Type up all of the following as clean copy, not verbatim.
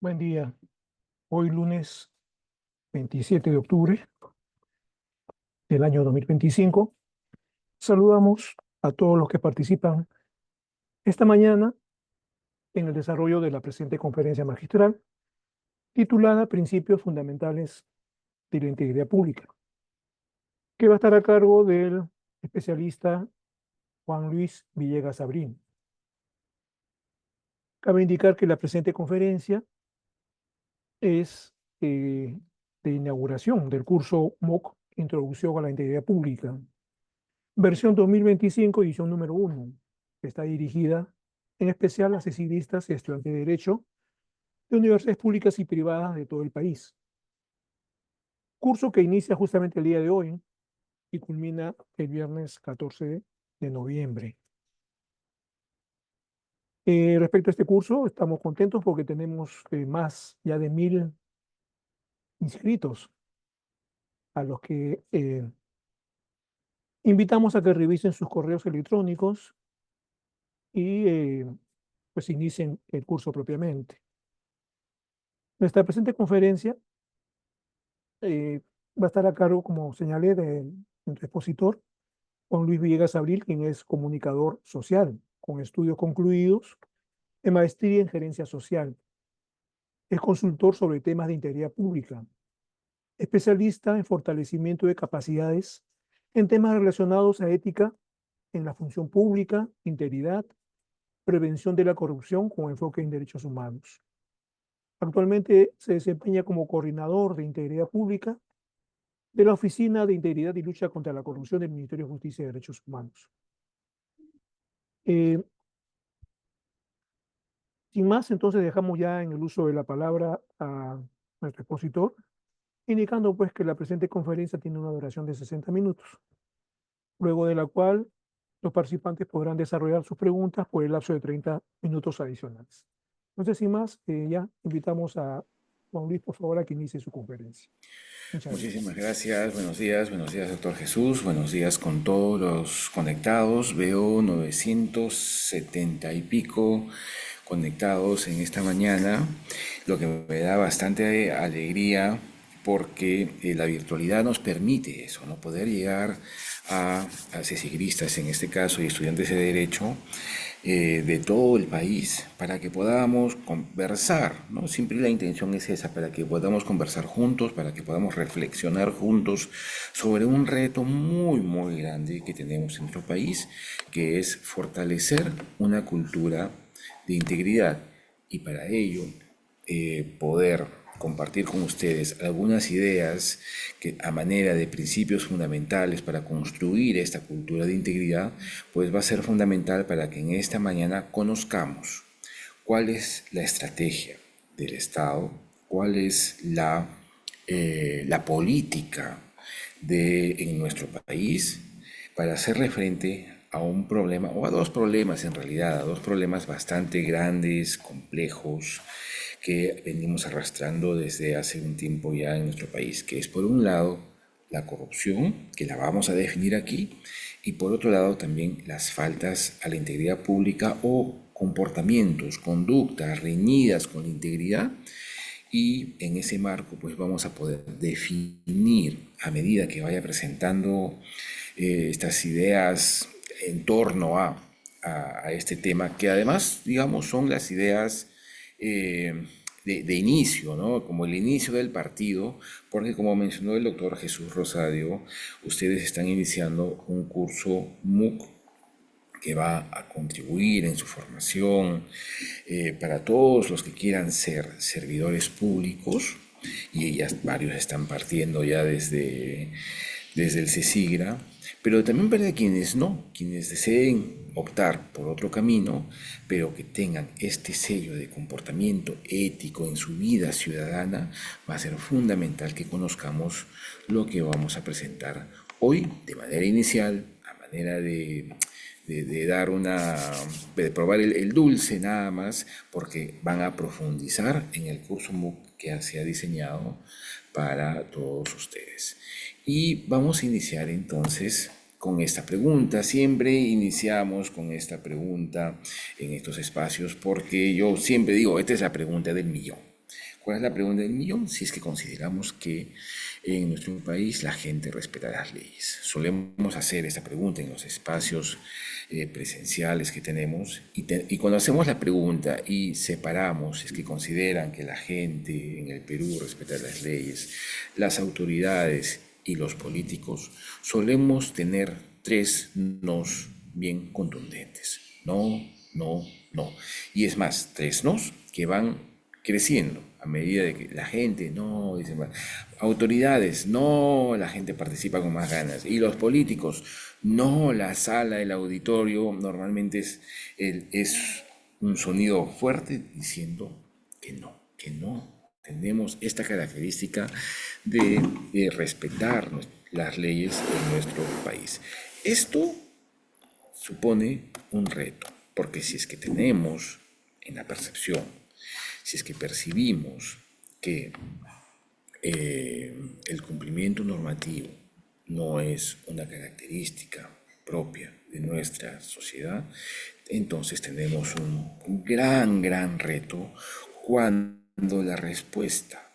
Buen día. Hoy lunes 27 de octubre del año 2025. Saludamos a todos los que participan esta mañana en el desarrollo de la presente conferencia magistral titulada Principios Fundamentales de la Integridad Pública, que va a estar a cargo del especialista Juan Luis Villegas Abrín. Cabe indicar que la presente conferencia es de inauguración del curso MOOC Introducción a la Integridad Pública, versión 2025, edición número 1, que está dirigida en especial a cecilistas y estudiantes de Derecho de universidades públicas y privadas de todo el país. Curso que inicia justamente el día de hoy y culmina el viernes 14 de noviembre. Respecto a este curso, estamos contentos porque tenemos más ya de 1000 inscritos, a los que invitamos a que revisen sus correos electrónicos y pues inicien el curso propiamente. Nuestra presente conferencia va a estar a cargo, como señalé, de nuestro expositor, Juan Luis Villegas Abril, quien es comunicador social, con estudios concluidos en maestría en gerencia social. Es consultor sobre temas de integridad pública, especialista en fortalecimiento de capacidades en temas relacionados a ética en la función pública, integridad, prevención de la corrupción con enfoque en derechos humanos. Actualmente se desempeña como coordinador de integridad pública de la Oficina de Integridad y Lucha contra la Corrupción del Ministerio de Justicia y Derechos Humanos. Eh, Sin más, entonces dejamos ya en el uso de la palabra a nuestro expositor, indicando pues que la presente conferencia tiene una duración de 60 minutos, luego de la cual los participantes podrán desarrollar sus preguntas por el lapso de 30 minutos adicionales. Entonces, sin más, ya invitamos a Juan Luis, por favor, a que inicie su conferencia. Muchas Muchísimas gracias. gracias, buenos días, doctor Jesús, buenos días con todos los conectados. Veo 970 y pico conectados en esta mañana, lo que me da bastante alegría porque la virtualidad nos permite eso, ¿no? Poder llegar a cecilistas en este caso y estudiantes de Derecho de todo el país para que podamos conversar, ¿no? Siempre la intención es esa, para que podamos conversar juntos, para que podamos reflexionar juntos sobre un reto muy, muy grande que tenemos en nuestro país, que es fortalecer una cultura de integridad y para ello poder compartir con ustedes algunas ideas que a manera de principios fundamentales para construir esta cultura de integridad, pues va a ser fundamental para que en esta mañana conozcamos cuál es la estrategia del Estado, cuál es la política en nuestro país para hacerle frente a un problema, o a dos problemas en realidad, a dos problemas bastante grandes, complejos, que venimos arrastrando desde hace un tiempo ya en nuestro país, que es por un lado la corrupción, que la vamos a definir aquí, y por otro lado también las faltas a la integridad pública o comportamientos, conductas reñidas con la integridad, y en ese marco pues vamos a poder definir a medida que vaya presentando estas ideas en torno a este tema, que además, digamos, son las ideas de inicio, ¿no? Como el inicio del partido, porque como mencionó el doctor Jesús Rosadio, ustedes están iniciando un curso MOOC que va a contribuir en su formación para todos los que quieran ser servidores públicos, y ya varios están partiendo ya desde el CESIGRA, pero también para quienes no, quienes deseen optar por otro camino, pero que tengan este sello de comportamiento ético en su vida ciudadana, va a ser fundamental que conozcamos lo que vamos a presentar hoy de manera inicial, a manera de dar de probar el dulce nada más, porque van a profundizar en el curso MOOC que se ha diseñado para todos ustedes. Y vamos a iniciar entonces con esta pregunta. Siempre iniciamos con esta pregunta en estos espacios porque yo siempre digo, esta es la pregunta del millón. ¿Cuál es la pregunta del millón? Si es que consideramos que en nuestro país la gente respeta las leyes. Solemos hacer esta pregunta en los espacios presenciales que tenemos y cuando hacemos la pregunta y separamos, si es que consideran que la gente en el Perú respeta las leyes, las autoridades y los políticos, solemos tener tres nos bien contundentes. No, no, no. Y es más, tres nos que van creciendo a medida de que la gente, no, dicen, "Bueno, autoridades, no, la gente participa con más ganas. Y los políticos, no, la sala, el auditorio, normalmente es un sonido fuerte diciendo que no, que no. Tenemos esta característica de respetar las leyes en nuestro país. Esto supone un reto, porque si es que tenemos en la percepción, si es que percibimos que el cumplimiento normativo no es una característica propia de nuestra sociedad, entonces tenemos un gran reto cuando la respuesta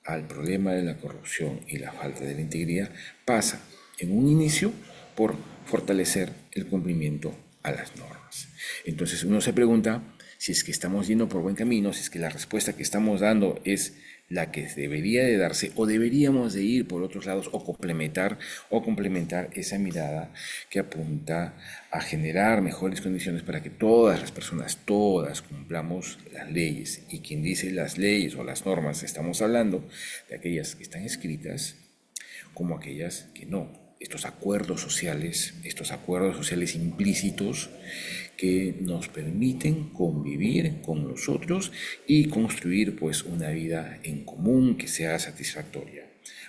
al problema de la corrupción y la falta de la integridad pasa en un inicio por fortalecer el cumplimiento a las normas. Entonces uno se pregunta si es que estamos yendo por buen camino, si es que la respuesta que estamos dando es la que debería de darse o deberíamos de ir por otros lados o complementar esa mirada que apunta a generar mejores condiciones para que todas las personas, todas cumplamos las leyes. Y quien dice las leyes o las normas, estamos hablando de aquellas que están escritas como aquellas que no. Estos acuerdos sociales implícitos que nos permiten convivir con nosotros y construir pues una vida en común que sea satisfactoria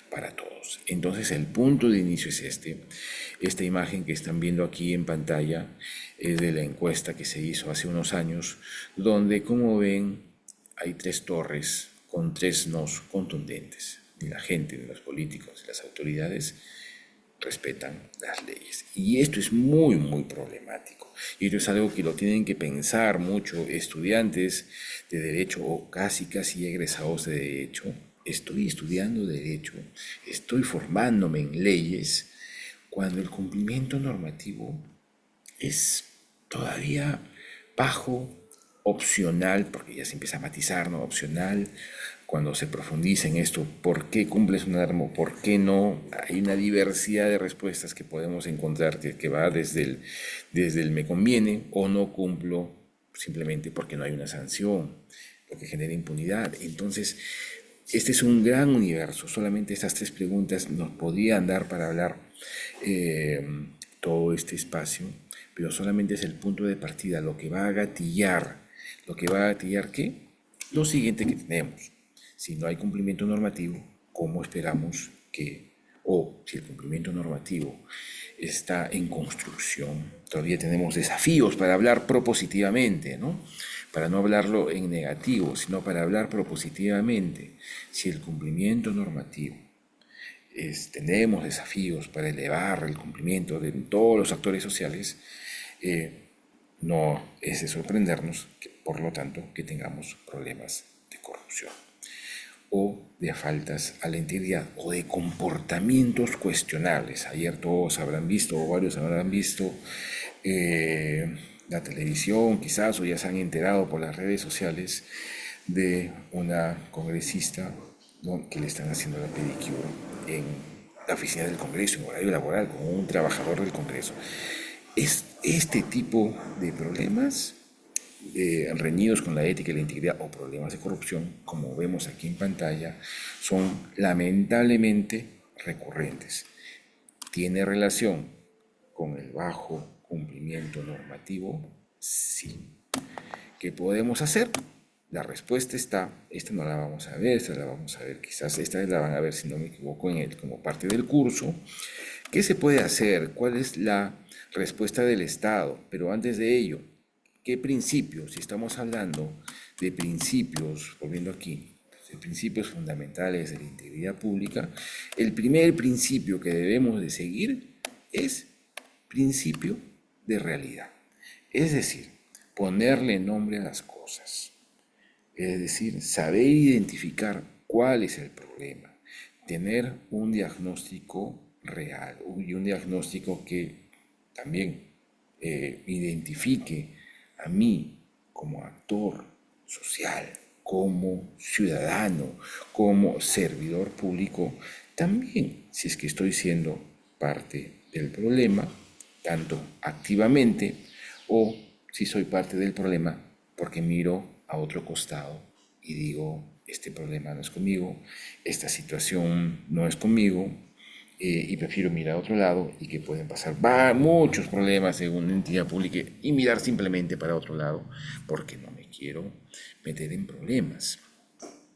para todos. Entonces el punto de inicio es esta imagen que están viendo aquí en pantalla es de la encuesta que se hizo hace unos años, donde como ven hay tres torres con tres nos contundentes. Ni la gente, ni los políticos, ni las autoridades respetan las leyes. Y esto es muy problemático. Y esto es algo que lo tienen que pensar mucho estudiantes de derecho o casi egresados de derecho. Estoy estudiando derecho, estoy formándome en leyes, cuando el cumplimiento normativo es todavía bajo, opcional, porque ya se empieza a matizar, ¿no? Opcional, cuando se profundiza en esto, ¿por qué cumples una norma? ¿Por qué no? Hay una diversidad de respuestas que podemos encontrar que va desde el me conviene o no cumplo simplemente porque no hay una sanción, porque genera impunidad. Entonces, este es un gran universo. Solamente estas tres preguntas nos podrían dar para hablar eh, todo este espacio, pero solamente es el punto de partida, lo que va a gatillar. ¿Lo que va a gatillar qué? Lo siguiente que tenemos. Si no hay cumplimiento normativo, ¿cómo esperamos que, o si el cumplimiento normativo está en construcción, todavía tenemos desafíos para hablar propositivamente, ¿no? Para no hablarlo en negativo, sino para hablar propositivamente. Si el cumplimiento normativo tenemos desafíos para elevar el cumplimiento de todos los actores sociales, no es de sorprendernos, que, por lo tanto, que tengamos problemas de corrupción o de faltas a la integridad o de comportamientos cuestionables. Ayer todos habrán visto, o varios habrán visto, la televisión quizás, o ya se han enterado por las redes sociales de una congresista, ¿no?, que le están haciendo la pedicure en la oficina del Congreso, en horario laboral, con un trabajador del Congreso. Es este tipo de problemas reñidos con la ética y la integridad o problemas de corrupción, como vemos aquí en pantalla, son lamentablemente recurrentes. ¿Tiene relación con el bajo cumplimiento normativo? Sí. ¿Qué podemos hacer? La respuesta está, esta no la vamos a ver, esta la vamos a ver, quizás esta la van a ver, si no me equivoco, como parte del curso. ¿Qué se puede hacer? ¿Cuál es la respuesta del Estado? Pero antes de ello, ¿qué principios? Si estamos hablando de principios, volviendo aquí, de principios fundamentales de la integridad pública, el primer principio que debemos de seguir es principio de realidad. Es decir, ponerle nombre a las cosas. Es decir, saber identificar cuál es el problema, tener un diagnóstico real y un diagnóstico que también identifique a mí como actor social, como ciudadano, como servidor público, también si es que estoy siendo parte del problema, tanto activamente o si soy parte del problema porque miro a otro costado y digo, este problema no es conmigo, esta situación no es conmigo, y prefiero mirar a otro lado y que pueden pasar muchos problemas en una entidad pública y mirar simplemente para otro lado porque no me quiero meter en problemas.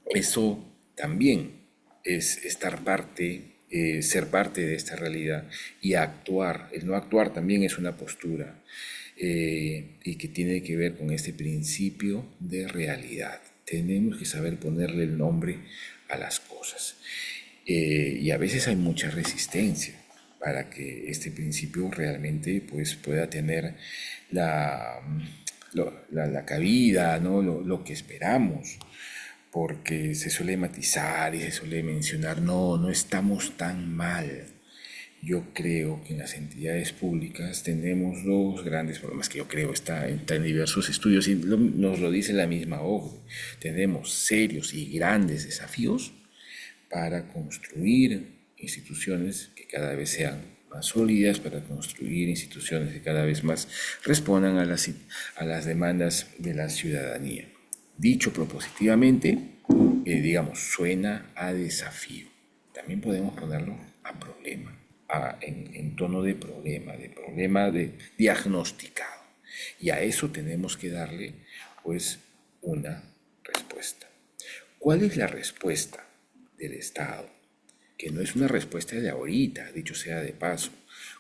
Eso también es estar parte, ser parte de esta realidad y actuar. El no actuar también es una postura, y que tiene que ver con este principio de realidad. Tenemos que saber ponerle el nombre a las cosas. Y a veces hay mucha resistencia para que este principio realmente pues, pueda tener la, la cabida, ¿no? Lo que esperamos, porque se suele matizar y se suele mencionar, no, no estamos tan mal. Yo creo que en las entidades públicas tenemos dos grandes problemas que yo creo está en diversos estudios y nos lo dice la misma OCDE. Tenemos serios y grandes desafíos para construir instituciones que cada vez sean más sólidas, para construir instituciones que cada vez más respondan a las demandas de la ciudadanía. Dicho propositivamente, digamos, suena a desafío. También podemos ponerlo a problema, en tono de problema de diagnosticado. Y a eso tenemos que darle, pues, una respuesta. ¿Cuál es la respuesta del Estado? Que no es una respuesta de ahorita, dicho sea de paso.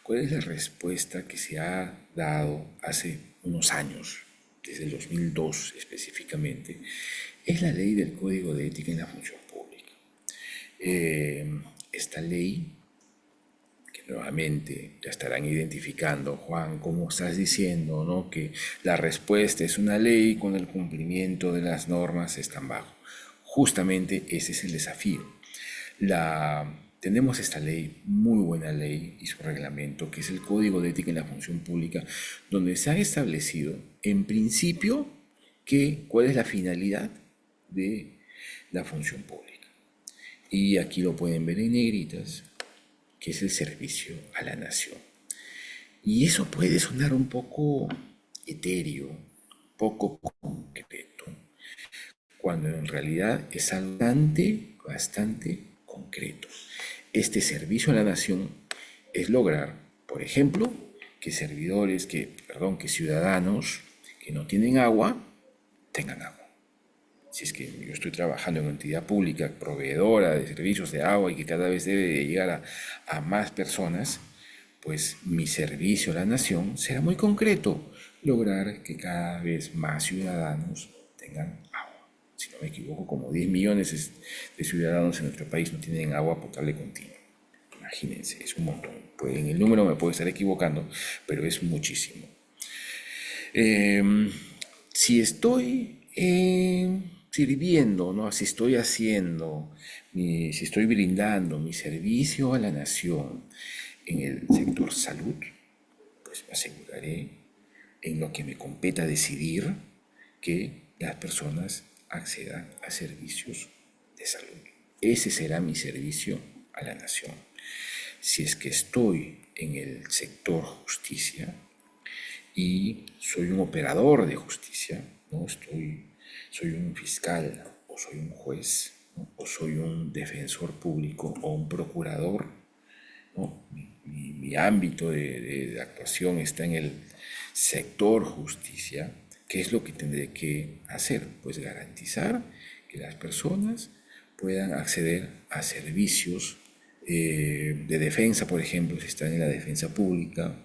¿Cuál es la respuesta que se ha dado hace unos años, desde el 2002 específicamente? Es la ley del Código de Ética en la Función Pública. Esta ley, que nuevamente ya estarán identificando, Juan, como estás diciendo, ¿no? Que la respuesta es una ley con el cumplimiento de las normas están bajo. Justamente ese es el desafío. Tenemos esta ley, muy buena ley y su reglamento, que es el Código de Ética en la Función Pública, donde se ha establecido, en principio, cuál es la finalidad de la función pública. Y aquí lo pueden ver en negritas, que es el servicio a la nación. Y eso puede sonar un poco etéreo, poco concreto, cuando en realidad es algo bastante, bastante concreto. Este servicio a la nación es lograr, por ejemplo, que que ciudadanos que no tienen agua, tengan agua. Si es que yo estoy trabajando en una entidad pública, proveedora de servicios de agua y que cada vez debe de llegar a más personas, pues mi servicio a la nación será muy concreto, lograr que cada vez más ciudadanos tengan agua. Si no me equivoco, como 10 millones de ciudadanos en nuestro país no tienen agua potable continua. Imagínense, es un montón. Pues en el número me puedo estar equivocando, pero es muchísimo. Si estoy sirviendo, ¿no? Si estoy haciendo, si estoy brindando mi servicio a la nación en el sector salud, pues me aseguraré en lo que me competa decidir que las personas accedan a servicios de salud. Ese será mi servicio a la nación. Si es que estoy en el sector justicia y soy un operador de justicia, ¿no? Soy un fiscal o soy un juez, ¿no? O soy un defensor público o un procurador, ¿no? Mi ámbito de actuación está en el sector justicia. ¿Qué es lo que tendré que hacer? Pues garantizar que las personas puedan acceder a servicios de defensa, por ejemplo, si están en la defensa pública,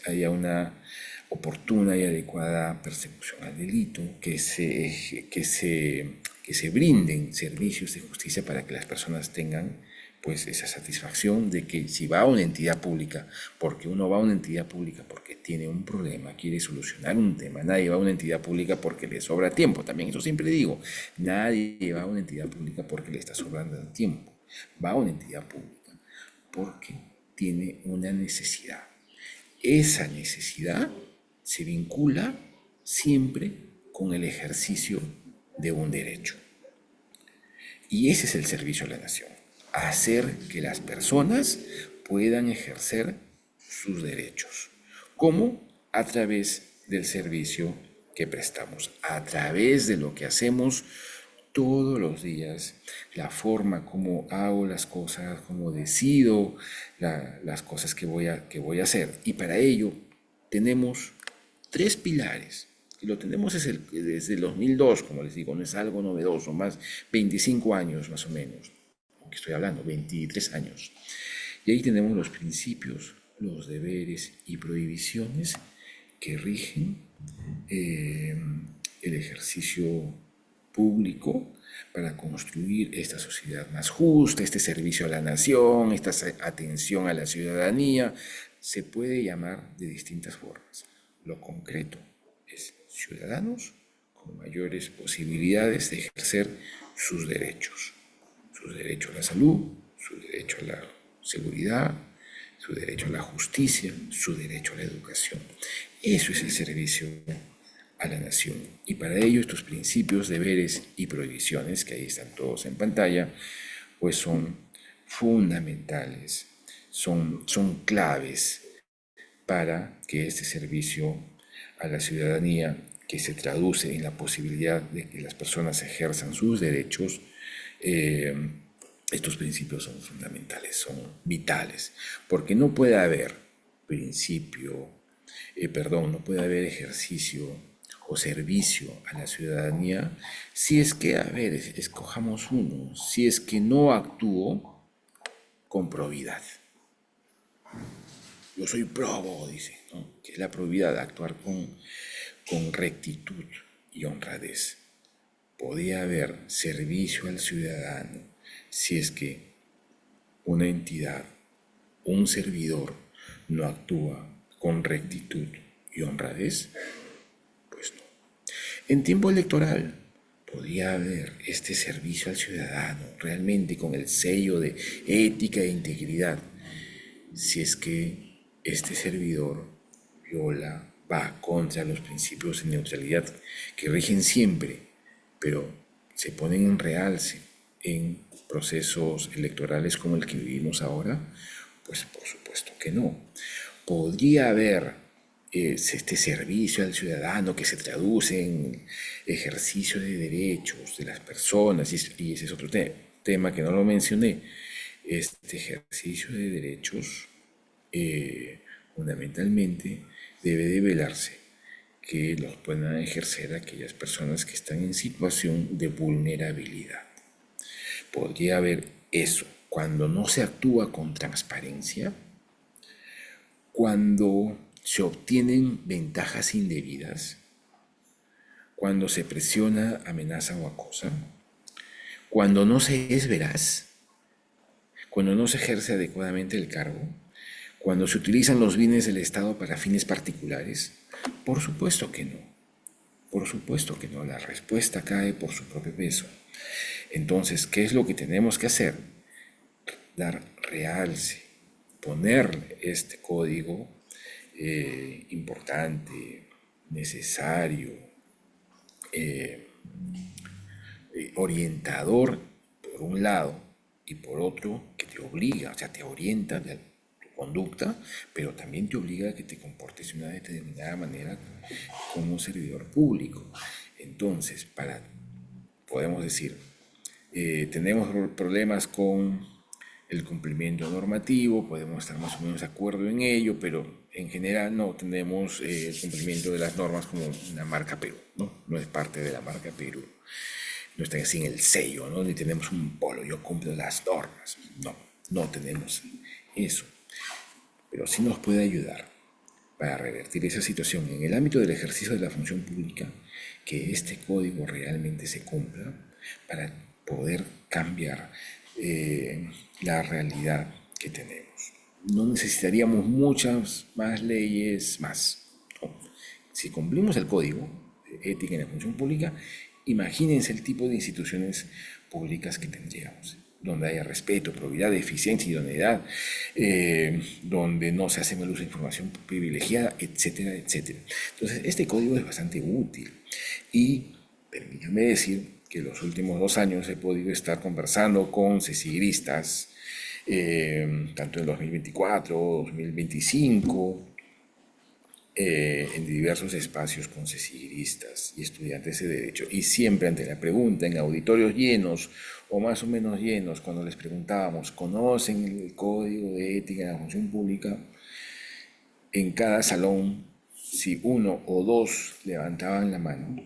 haya una oportuna y adecuada persecución al delito, que se brinden servicios de justicia para que las personas tengan pues esa satisfacción de que si va a una entidad pública, porque uno va a una entidad pública porque tiene un problema, quiere solucionar un tema, nadie va a una entidad pública porque le sobra tiempo, también eso siempre digo, nadie va a una entidad pública porque le está sobrando tiempo, va a una entidad pública porque tiene una necesidad. Esa necesidad se vincula siempre con el ejercicio de un derecho. Y ese es el servicio a la nación, hacer que las personas puedan ejercer sus derechos. ¿Cómo? A través del servicio que prestamos, a través de lo que hacemos todos los días, la forma como hago las cosas, como decido las cosas que voy a hacer. Y para ello tenemos tres pilares. Y lo tenemos desde el 2002, como les digo, no es algo novedoso, más 25 años más o menos, aunque estoy hablando, 23 años. Y ahí tenemos los principios, los deberes y prohibiciones que rigen el ejercicio público para construir esta sociedad más justa, este servicio a la nación, esta atención a la ciudadanía. Se puede llamar de distintas formas. Lo concreto es ciudadanos con mayores posibilidades de ejercer sus derechos a la salud, su derecho a la seguridad, su derecho a la justicia, su derecho a la educación. Eso es el servicio a la nación. Y para ello estos principios, deberes y prohibiciones, que ahí están todos en pantalla, pues son fundamentales, son claves para que este servicio a la ciudadanía, que se traduce en la posibilidad de que las personas ejerzan sus derechos, estos principios son fundamentales, son vitales, porque no puede haber no puede haber ejercicio o servicio a la ciudadanía si es que, a ver, escojamos uno, si es que no actúo con probidad. Yo soy probo, dice, ¿no? Que es la probidad, actuar con rectitud y honradez. Podía haber servicio al ciudadano si es que una entidad, un servidor, no actúa con rectitud y honradez. Pues no. En tiempo electoral podría haber este servicio al ciudadano realmente con el sello de ética e integridad si es que este servidor va contra los principios de neutralidad que rigen siempre, pero se ponen en realce en procesos electorales como el que vivimos ahora. Pues por supuesto que no. Podría haber este servicio al ciudadano que se traduce en ejercicio de derechos de las personas, y ese es otro tema que no lo mencioné. Este ejercicio de derechos fundamentalmente debe de velarse que los puedan ejercer aquellas personas que están en situación de vulnerabilidad. Podría haber eso cuando no se actúa con transparencia, cuando se obtienen ventajas indebidas, cuando se presiona, amenaza o acosa, cuando no se es veraz, cuando no se ejerce adecuadamente el cargo, cuando se utilizan los bienes del Estado para fines particulares. Por supuesto que no. Por supuesto que no. La respuesta cae por su propio peso. Entonces, ¿qué es lo que tenemos que hacer? Dar realce, poner este código importante, necesario, orientador por un lado y por otro que te obliga, o sea, te orienta de tu conducta, pero también te obliga a que te comportes de una determinada manera como servidor público. Entonces, podemos decir, tenemos problemas con el cumplimiento normativo, podemos estar más o menos de acuerdo en ello, pero en general no tenemos el cumplimiento de las normas como una marca Perú, ¿no? No es parte de la marca Perú. No está así en el sello, ¿no? Ni tenemos un polo, yo cumplo las normas. No, no tenemos eso. Pero sí nos puede ayudar para revertir esa situación en el ámbito del ejercicio de la función pública, que este código realmente se cumpla para poder cambiar la realidad que tenemos. No necesitaríamos muchas más leyes más, ¿no? Si cumplimos el código de ética en la función pública, imagínense el tipo de instituciones públicas que tendríamos, donde haya respeto, probidad, eficiencia, idoneidad, donde no se hace mal uso de información privilegiada, etcétera, etcétera. Entonces, este código es bastante útil y permítanme decir que los últimos 2 años he podido estar conversando con cesigristas, tanto en 2024, 2025, en diversos espacios con cesigristas y estudiantes de derecho. Y siempre ante la pregunta, en auditorios llenos o más o menos llenos, cuando les preguntábamos, ¿conocen el código de ética de la función pública? En cada salón, si uno o dos levantaban la mano,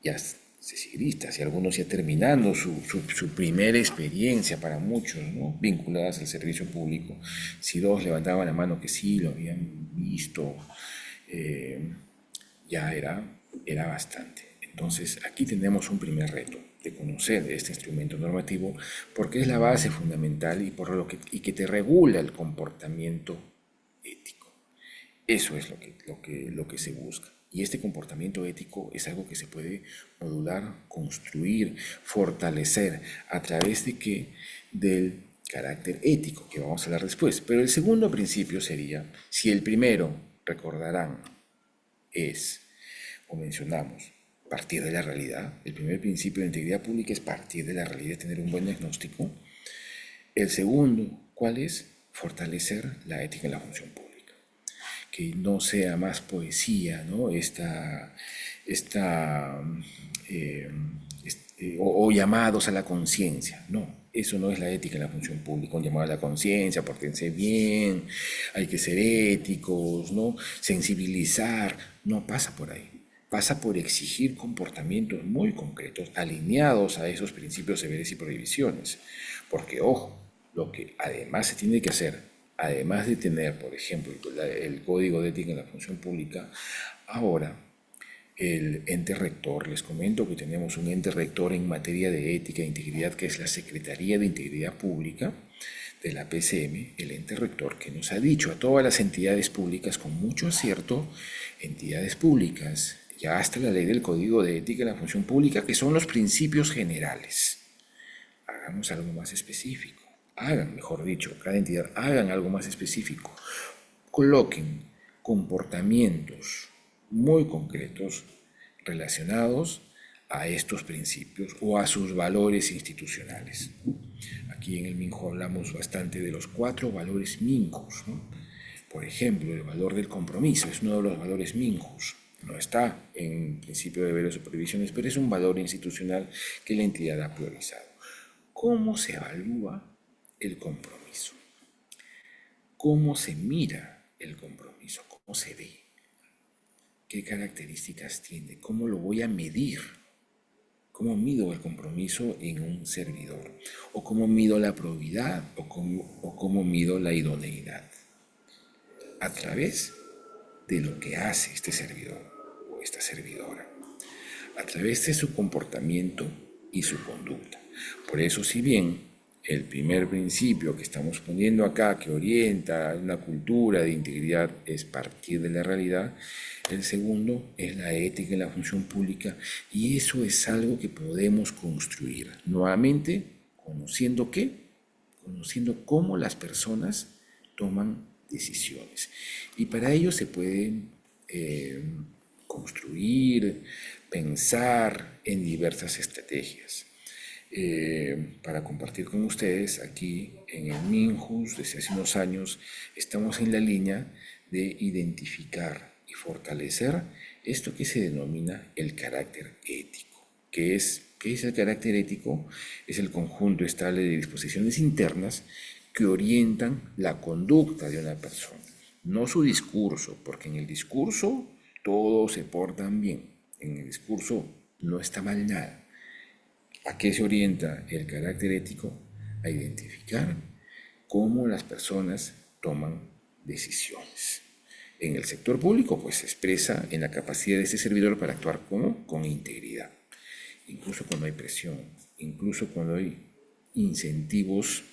ya cesigristas y algunos ya terminando su primera experiencia para muchos, ¿no? Vinculadas al servicio público, si dos levantaban la mano que sí lo habían visto, eh, ya era bastante. Entonces aquí tenemos un primer reto de conocer este instrumento normativo porque es la base fundamental y que te regula el comportamiento ético. Eso es lo que se busca. Y este comportamiento ético es algo que se puede modular, construir, fortalecer a través de qué? Del carácter ético, que vamos a hablar después. Pero el segundo principio sería, si el primero, recordarán, es, o mencionamos, partir de la realidad. El primer principio de integridad pública es partir de la realidad, tener un buen diagnóstico. El segundo, ¿cuál es? Fortalecer la ética en la función pública. Que no sea más poesía, ¿no? Esta eh, o llamados a la conciencia. No, eso no es la ética en la función pública, un llamado a la conciencia, pórtense bien, hay que ser éticos, ¿no? Sensibilizar, no pasa por ahí. Pasa por exigir comportamientos muy concretos, alineados a esos principios, deberes y prohibiciones. Porque, ojo, lo que además se tiene que hacer, además de tener, por ejemplo, el Código de Ética en la Función Pública, ahora el ente rector, les comento que tenemos un ente rector en materia de ética e integridad, que es la Secretaría de Integridad Pública de la PCM, el ente rector, que nos ha dicho a todas las entidades públicas, con mucho acierto, entidades públicas, ya hasta la ley del Código de Ética en la Función Pública, que son los principios generales. Hagamos algo más específico. Hagan, mejor dicho, cada entidad, hagan algo más específico. Coloquen comportamientos muy concretos relacionados a estos principios o a sus valores institucionales. Aquí en el Minjo hablamos bastante de los 4 valores Minjos, ¿no? Por ejemplo, el valor del compromiso es uno de los valores Minjos. No está en principio de deberes o prohibiciones, pero es un valor institucional que la entidad ha priorizado. ¿Cómo se evalúa el compromiso? ¿Cómo se mira el compromiso? ¿Cómo se ve? ¿Qué características tiene? ¿Cómo lo voy a medir? ¿Cómo mido el compromiso en un servidor? ¿O cómo mido la probidad? ¿O cómo mido la idoneidad? A través de lo que hace este servidor o esta servidora. A través de su comportamiento y su conducta. Por eso, si bien el primer principio que estamos poniendo acá, que orienta a una cultura de integridad, es partir de la realidad, el segundo es la ética en la función pública, y eso es algo que podemos construir. Nuevamente, ¿conociendo qué? Conociendo cómo las personas toman decisiones. Y para ello se pueden construir, pensar en diversas estrategias. Para compartir con ustedes aquí en el Minjus, desde hace unos años, estamos en la línea de identificar y fortalecer esto que se denomina el carácter ético. ¿Qué es el carácter ético? Es el conjunto estable de disposiciones internas que orientan la conducta de una persona, no su discurso, porque en el discurso todos se portan bien, en el discurso no está mal nada. ¿A qué se orienta el carácter ético? A identificar cómo las personas toman decisiones. En el sector público, pues se expresa en la capacidad de este servidor para actuar con integridad, incluso cuando hay presión, incluso cuando hay incentivos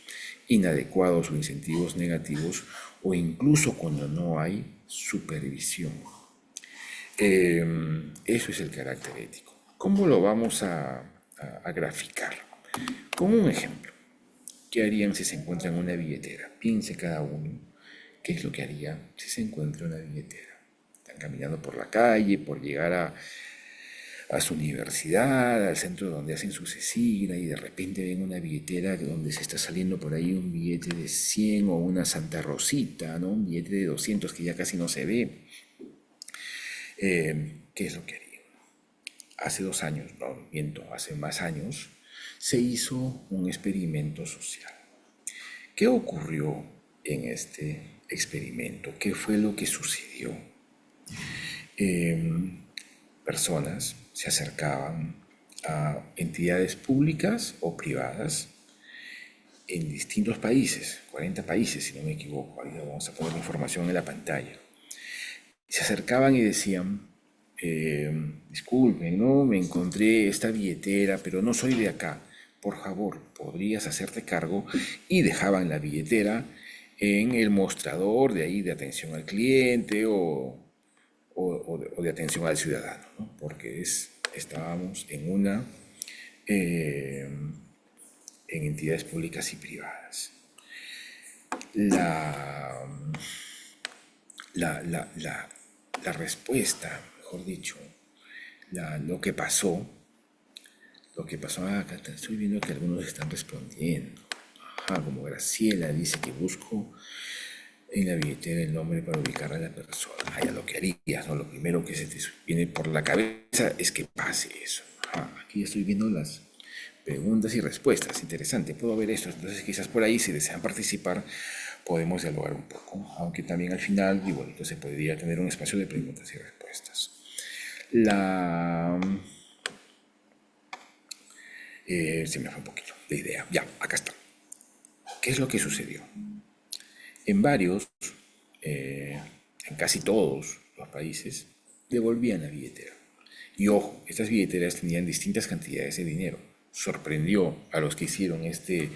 inadecuados o incentivos negativos, o incluso cuando no hay supervisión. Eso es el carácter ético. ¿Cómo lo vamos a graficar? Con un ejemplo. ¿Qué harían si se encuentran una billetera? Piense cada uno qué es lo que haría si se encuentra una billetera. Están caminando por la calle, por llegar a su universidad, al centro donde hacen su cecina, y de repente ven una billetera donde se está saliendo por ahí un billete de 100 o una Santa Rosita, ¿no? Un billete de 200 que ya casi no se ve. ¿Qué es lo que haría? Hace 2 años, no miento, hace más años, se hizo un experimento social. ¿Qué ocurrió en este experimento? ¿Qué fue lo que sucedió? Personas se acercaban a entidades públicas o privadas en distintos países, 40 países si no me equivoco, ahí vamos a poner la información en la pantalla. Se acercaban y decían, disculpen, ¿no? Me encontré esta billetera, pero no soy de acá. Por favor, ¿podrías hacerte cargo? Y dejaban la billetera en el mostrador de ahí de atención al cliente o de atención al ciudadano, ¿no? Porque estábamos eh, en entidades públicas y privadas. La, la, la, la, la respuesta, mejor dicho, lo que pasó acá, estoy viendo que algunos están respondiendo. Ajá, como Graciela dice que busco en la billetera el nombre para ubicar a la persona. Ah, ya lo que harías, ¿no? Lo primero que se te viene por la cabeza es que pase eso. Ajá, aquí estoy viendo las preguntas y respuestas. Interesante, puedo ver esto. Entonces quizás por ahí, si desean participar, podemos dialogar un poco. Aunque también al final, igualito, se podría tener un espacio de preguntas y respuestas. Se me fue un poquito de idea. Ya, acá está. ¿Qué es lo que sucedió? En varios, en casi todos los países, devolvían la billetera. Y ojo, estas billeteras tenían distintas cantidades de dinero. Sorprendió a los que hicieron este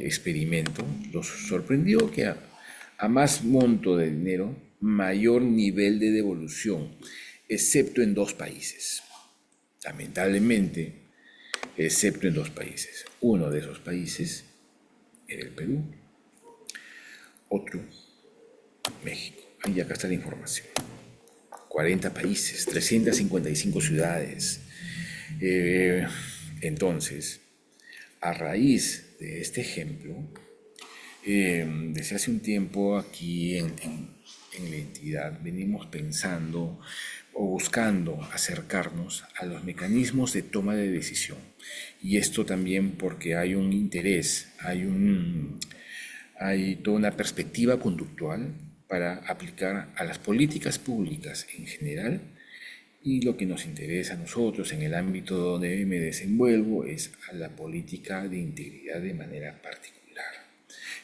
experimento, los sorprendió que a más monto de dinero, mayor nivel de devolución, excepto en 2 países. Lamentablemente, excepto en 2 países. Uno de esos países era el Perú, otro México. Ahí acá está la información. 40 países, 355 ciudades. Entonces, a raíz de este ejemplo, desde hace un tiempo aquí en la entidad venimos pensando o buscando acercarnos a los mecanismos de toma de decisión. Y esto también porque hay un interés, hay toda una perspectiva conductual para aplicar a las políticas públicas en general, y lo que nos interesa a nosotros en el ámbito donde me desenvuelvo es a la política de integridad de manera particular.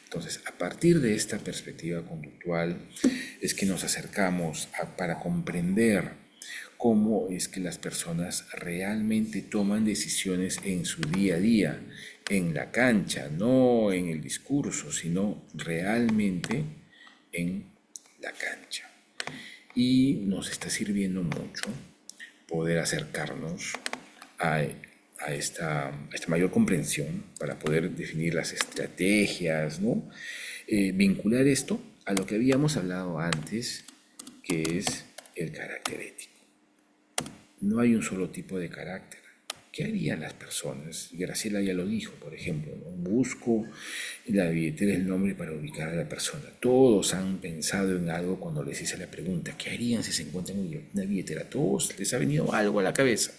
Entonces, a partir de esta perspectiva conductual es que nos acercamos para comprender cómo es que las personas realmente toman decisiones en su día a día, en la cancha, no en el discurso, sino realmente en la cancha. Y nos está sirviendo mucho poder acercarnos a esta mayor comprensión para poder definir las estrategias, ¿no? Vincular esto a lo que habíamos hablado antes, que es el carácter ético. No hay un solo tipo de carácter. ¿Qué harían las personas? Graciela ya lo dijo, por ejemplo, ¿no? Busco en la billetera el nombre para ubicar a la persona. Todos han pensado en algo cuando les hice la pregunta, ¿qué harían si se encuentran en una billetera? Todos les ha venido algo a la cabeza,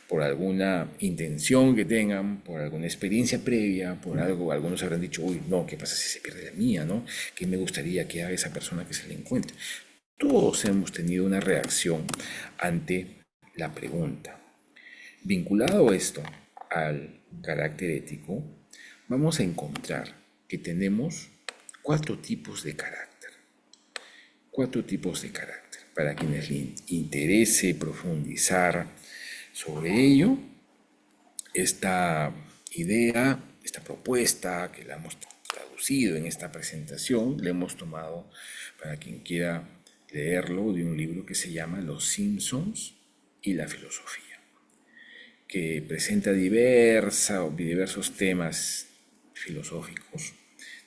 por alguna intención que tengan, por alguna experiencia previa, por algo. Algunos habrán dicho, uy, no, ¿qué pasa si se pierde la mía, no? ¿Qué me gustaría que haga esa persona que se le encuentre? Todos hemos tenido una reacción ante la pregunta. Vinculado esto al carácter ético, vamos a encontrar que tenemos 4 tipos de carácter. 4 tipos de carácter. Para quienes les interese profundizar sobre ello, esta idea, esta propuesta que la hemos traducido en esta presentación, la hemos tomado, para quien quiera leerlo, de un libro que se llama Los Simpsons y la filosofía, que presenta diversos temas filosóficos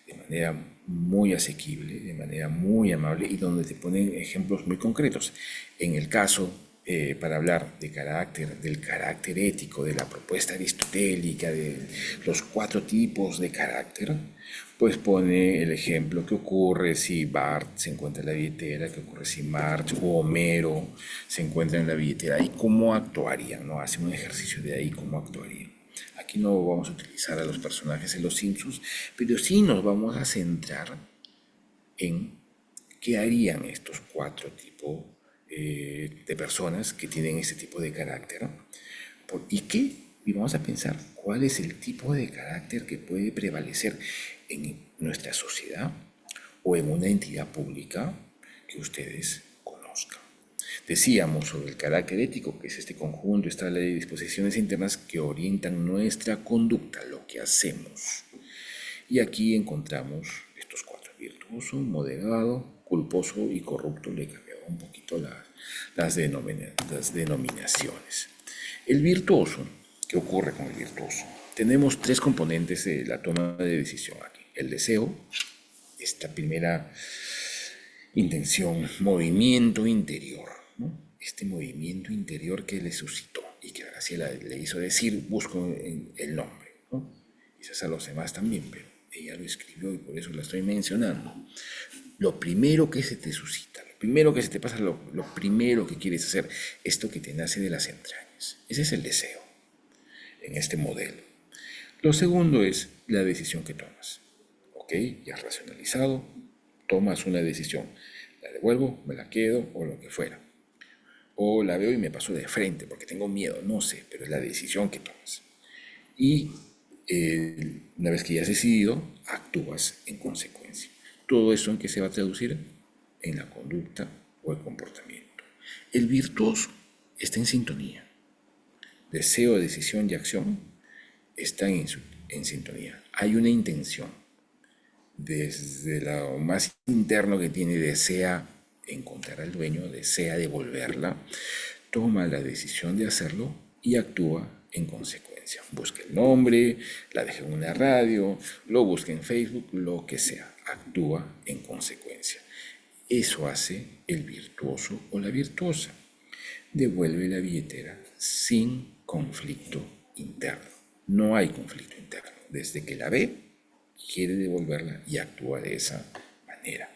de manera muy asequible, de manera muy amable y donde te ponen ejemplos muy concretos. En el caso, para hablar de del carácter ético, de la propuesta aristotélica, de los 4 tipos de carácter, pues pone el ejemplo que ocurre si Bart se encuentra en la billetera, que ocurre si Marge o Homero se encuentran en la billetera y cómo actuarían, ¿no? Hace un ejercicio de ahí cómo actuarían. Aquí no vamos a utilizar a los personajes de los Simpsons, pero sí nos vamos a centrar en qué harían estos 4 tipos de personas que tienen este tipo de carácter. Y vamos a pensar cuál es el tipo de carácter que puede prevalecer en nuestra sociedad o en una entidad pública que ustedes conozcan. Decíamos sobre el carácter ético, que es este conjunto, esta ley de disposiciones internas que orientan nuestra conducta, lo que hacemos. Y aquí encontramos estos 4: virtuoso, moderado, culposo y corrupto. Le he cambiado un poquito las denominaciones. El virtuoso, ¿qué ocurre con el virtuoso? Tenemos 3 componentes de la toma de decisión aquí. El deseo, esta primera intención, movimiento interior, ¿no? Este movimiento interior que le suscitó y que Graciela le hizo decir, busco el nombre, ¿no? Quizás a los demás también, pero ella lo escribió y por eso la estoy mencionando. Lo primero que se te suscita, lo primero que se te pasa, lo primero que quieres hacer, esto que te nace de las entrañas. Ese es el deseo en este modelo. Lo segundo es la decisión que tomas. ¿Ok? Ya has racionalizado, tomas una decisión. La devuelvo, me la quedo o lo que fuera. O la veo y me paso de frente porque tengo miedo, no sé, pero es la decisión que tomas. Y una vez que ya has decidido, actúas en consecuencia. ¿Todo eso en qué se va a traducir? En la conducta o el comportamiento. El virtuoso está en sintonía. Deseo, decisión y acción están en sintonía. Hay una intención. Desde lo más interno que tiene, desea encontrar al dueño, desea devolverla, toma la decisión de hacerlo y actúa en consecuencia. Busca el nombre, la deja en una radio, lo busca en Facebook, lo que sea. Actúa en consecuencia. Eso hace el virtuoso o la virtuosa. Devuelve la billetera sin conflicto interno. No hay conflicto interno. Desde que la ve, quiere devolverla y actúa de esa manera.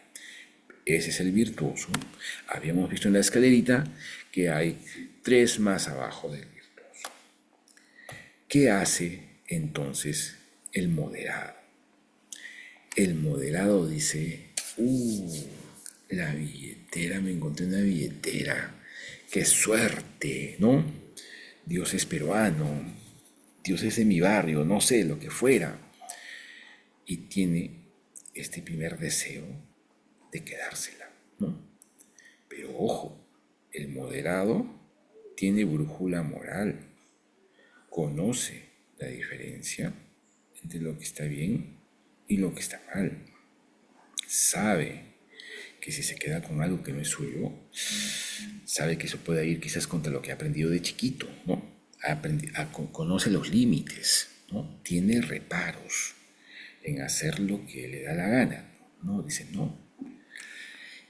Ese es el virtuoso. Habíamos visto en la escalerita que hay 3 más abajo del virtuoso. ¿Qué hace entonces el moderado? El moderado dice, la billetera, me encontré una billetera, qué suerte, ¿no? Dios es peruano, Dios es de mi barrio, no sé, lo que fuera. Y tiene este primer deseo de quedársela, ¿no? Pero ojo, el moderado tiene brújula moral, conoce la diferencia entre lo que está bien y lo que está mal. Sabe que si se queda con algo que no es suyo, sabe que eso puede ir quizás contra lo que ha aprendido de chiquito, ¿no? Conoce los límites, ¿no? Tiene reparos en hacer lo que le da la gana, ¿no? Dice no.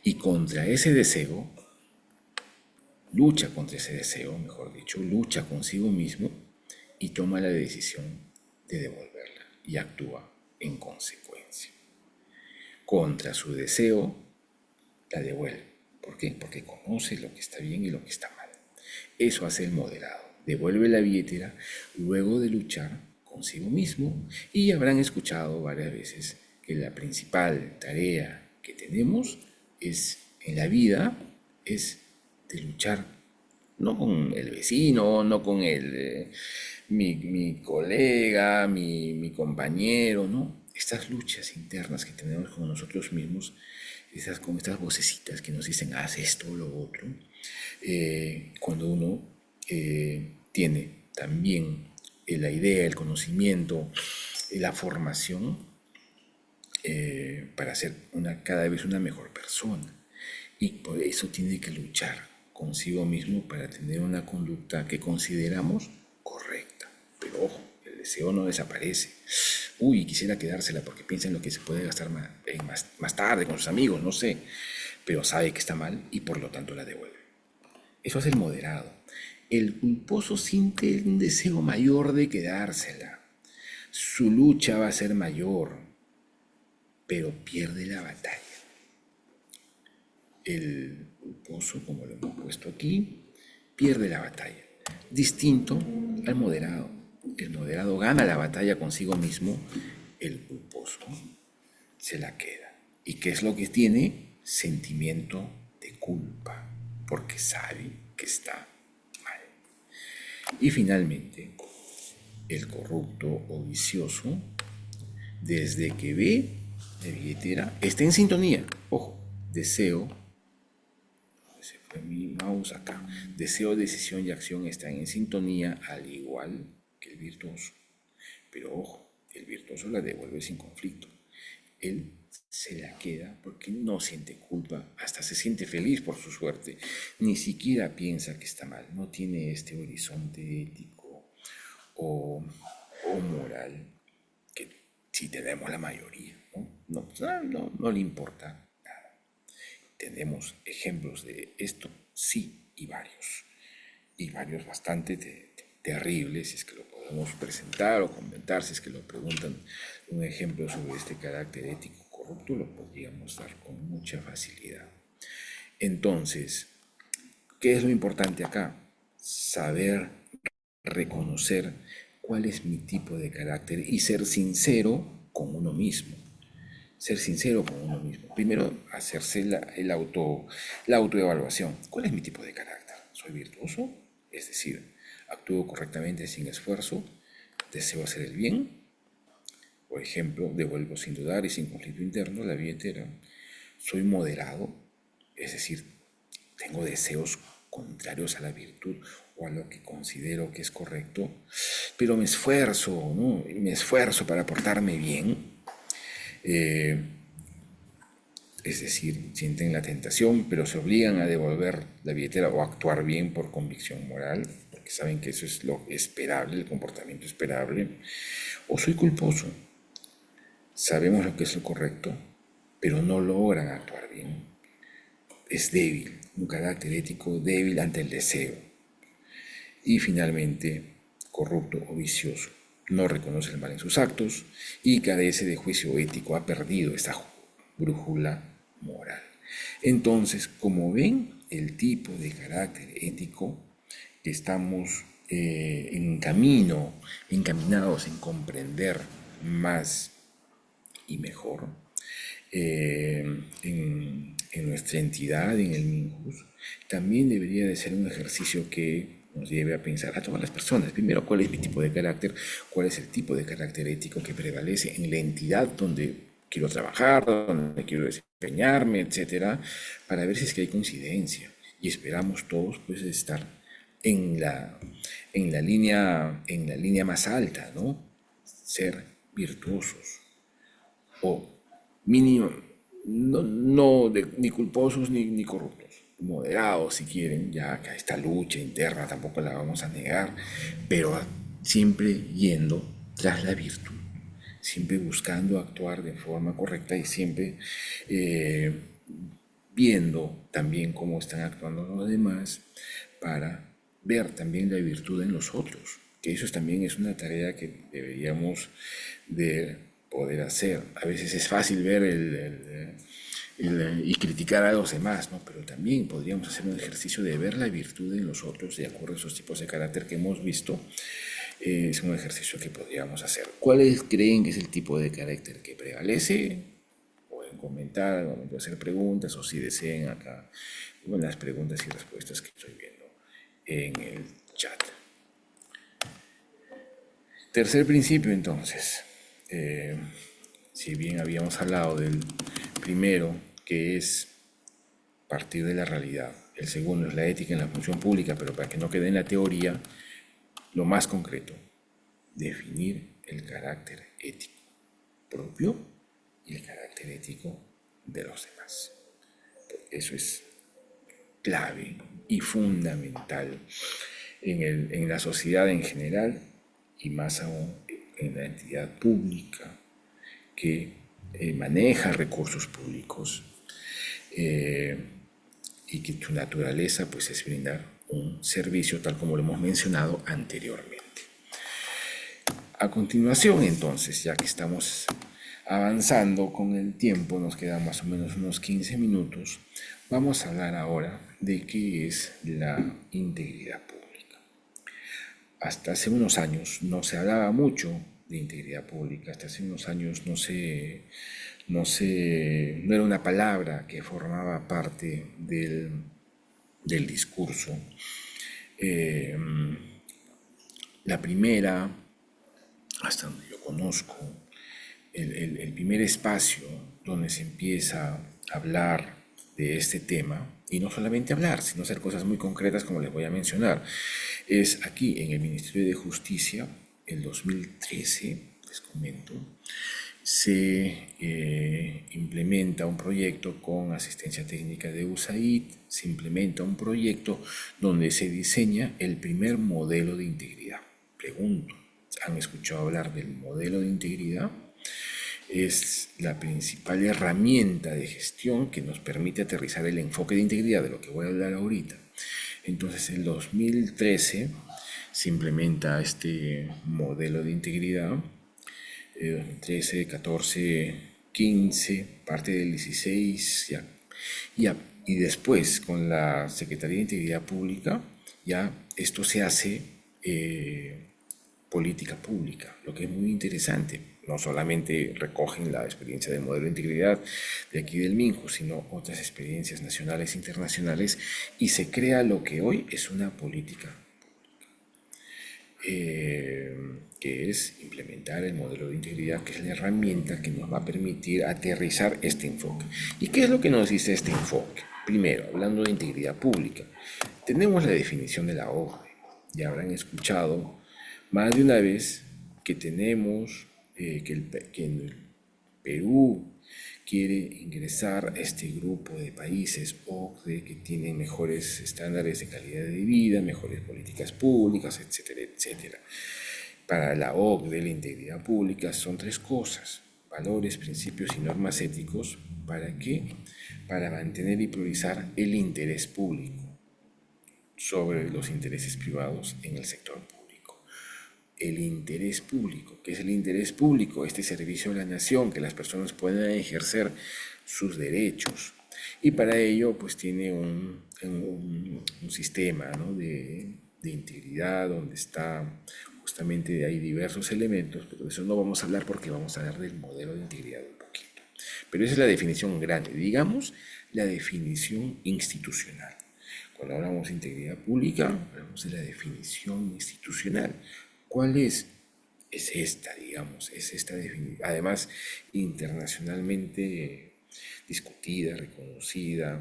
Y contra ese deseo, lucha contra ese deseo, mejor dicho, lucha consigo mismo y toma la decisión de devolverla y actúa en consecuencia. Contra su deseo, la devuelve. ¿Por qué? Porque conoce lo que está bien y lo que está mal. Eso hace el moderado. Devuelve la billetera luego de luchar consigo mismo y habrán escuchado varias veces que la principal tarea que tenemos es en la vida es de luchar no con el vecino, no con mi colega, mi compañero, ¿no? Estas luchas internas que tenemos con nosotros mismos, con estas vocecitas que nos dicen, haz esto o lo otro, cuando uno tiene también la idea, el conocimiento, la formación para ser cada vez una mejor persona. Y por eso tiene que luchar consigo mismo para tener una conducta que consideramos correcta. Pero ojo, el deseo no desaparece. Uy, quisiera quedársela porque piensa en lo que se puede gastar más tarde con sus amigos, no sé. Pero sabe que está mal y por lo tanto la devuelve. Eso es el moderado. El culposo siente un deseo mayor de quedársela. Su lucha va a ser mayor, pero pierde la batalla. El culposo, como lo hemos puesto aquí, pierde la batalla. Distinto al moderado. El moderado gana la batalla consigo mismo, el culposo se la queda. ¿Y qué es lo que tiene? Sentimiento de culpa, porque sabe que está mal. Y finalmente, el corrupto o vicioso, desde que ve la billetera, está en sintonía. Ojo, deseo, se fue mi mouse acá. Deseo, decisión y acción están en sintonía, al igual que el virtuoso. Pero ojo, el virtuoso la devuelve sin conflicto. Él se la queda porque no siente culpa, hasta se siente feliz por su suerte. Ni siquiera piensa que está mal, no tiene este horizonte ético o moral que sí tenemos la mayoría, ¿no? No le importa nada. Tenemos ejemplos de esto, sí, y varios bastante terribles, si es que lo podemos presentar o comentar, si es que lo preguntan un ejemplo sobre este carácter ético corrupto, lo podríamos dar con mucha facilidad. Entonces, ¿qué es lo importante acá? Saber reconocer cuál es mi tipo de carácter y ser sincero con uno mismo. Ser sincero con uno mismo. Primero, hacerse la autoevaluación. ¿Cuál es mi tipo de carácter? ¿Soy virtuoso? Es decir, actúo correctamente sin esfuerzo, deseo hacer el bien. Por ejemplo, devuelvo sin dudar y sin conflicto interno la billetera. Soy moderado, es decir, tengo deseos contrarios a la virtud o a lo que considero que es correcto, pero me esfuerzo, ¿no? Me esfuerzo para portarme bien. Es decir, sienten la tentación, pero se obligan a devolver la billetera o a actuar bien por convicción moral, porque saben que eso es lo esperable, el comportamiento esperable. O soy culposo, sabemos lo que es lo correcto, pero no logran actuar bien. Es débil, un carácter ético débil ante el deseo. Y finalmente, corrupto o vicioso, no reconoce el mal en sus actos y carece de juicio ético, ha perdido esta brújula moral. Entonces, como ven, el tipo de carácter ético que estamos encaminados en comprender más y mejor en nuestra entidad, en el Minjus, también debería de ser un ejercicio que nos lleve a pensar a todas las personas. Primero, ¿cuál es mi tipo de carácter? ¿Cuál es el tipo de carácter ético que prevalece en la entidad donde quiero trabajar, donde quiero desempeñarme, etcétera? Para ver si es que hay coincidencia. Y esperamos todos pues estar en la línea más alta, ¿no? Ser virtuosos o mínimo, ni culposos ni corruptos, moderados si quieren, ya que esta lucha interna tampoco la vamos a negar, pero siempre yendo tras la virtud, siempre buscando actuar de forma correcta y siempre viendo también cómo están actuando los demás para ver también la virtud en los otros, que eso también es una tarea que deberíamos de poder hacer. A veces es fácil ver y criticar a los demás, ¿no? Pero también podríamos hacer un ejercicio de ver la virtud en los otros de acuerdo a esos tipos de carácter que hemos visto. Es un ejercicio que podríamos hacer. ¿Cuáles creen que es el tipo de carácter que prevalece? Pueden comentar al momento de hacer preguntas o si desean acá las preguntas y respuestas que estoy viendo en el chat. Tercer principio entonces, si bien habíamos hablado del primero, que es partir de la realidad, el segundo es la ética en la función pública, pero para que no quede en la teoría, lo más concreto, definir el carácter ético propio y el carácter ético de los demás. Eso es clave y fundamental en la sociedad en general y más aún en la entidad pública que maneja recursos públicos y que su naturaleza pues es brindar un servicio tal como lo hemos mencionado anteriormente. A continuación, entonces, ya que estamos avanzando con el tiempo, nos quedan más o menos unos 15 minutos, vamos a hablar ahora de qué es la integridad pública. Hasta hace unos años no se hablaba mucho de integridad pública, hasta hace unos años no era una palabra que formaba parte del discurso. La primera, hasta donde yo conozco, el primer espacio donde se empieza a hablar de este tema, y no solamente hablar, sino hacer cosas muy concretas como les voy a mencionar, es aquí en el Ministerio de Justicia, el 2013, les comento, se implementa un proyecto con asistencia técnica de USAID, se implementa un proyecto donde se diseña el primer modelo de integridad. Pregunto, ¿han escuchado hablar del modelo de integridad? Es la principal herramienta de gestión que nos permite aterrizar el enfoque de integridad, de lo que voy a hablar ahorita. Entonces, en 2013 se implementa este modelo de integridad, 13, 14, 15, parte del 16, y después con la Secretaría de Integridad Pública, ya esto se hace política pública, lo que es muy interesante. No solamente recogen la experiencia del modelo de integridad de aquí del MINJU, sino otras experiencias nacionales e internacionales, y se crea lo que hoy es una política que es implementar el modelo de integridad, que es la herramienta que nos va a permitir aterrizar este enfoque. ¿Y qué es lo que nos dice este enfoque? Primero, hablando de integridad pública, tenemos la definición de la OCDE. Ya habrán escuchado más de una vez que tenemos que el Perú quiere ingresar a este grupo de países OCDE que tienen mejores estándares de calidad de vida, mejores políticas públicas, etcétera, etcétera. Para la OCDE, la integridad pública son tres cosas: valores, principios y normas éticos. ¿Para qué? Para mantener y priorizar el interés público sobre los intereses privados en el sector público. El interés público. ¿Qué es el interés público? Este servicio a la nación, que las personas puedan ejercer sus derechos. Y para ello, pues tiene un sistema, ¿no?, de integridad, donde está justamente hay diversos elementos, pero de eso no vamos a hablar porque vamos a hablar del modelo de integridad un poquito. Pero esa es la definición grande, digamos, la definición institucional. Cuando hablamos de integridad pública, hablamos de la definición institucional. ¿Cuál es? Es esta, digamos, es esta definición. Además, internacionalmente discutida, reconocida.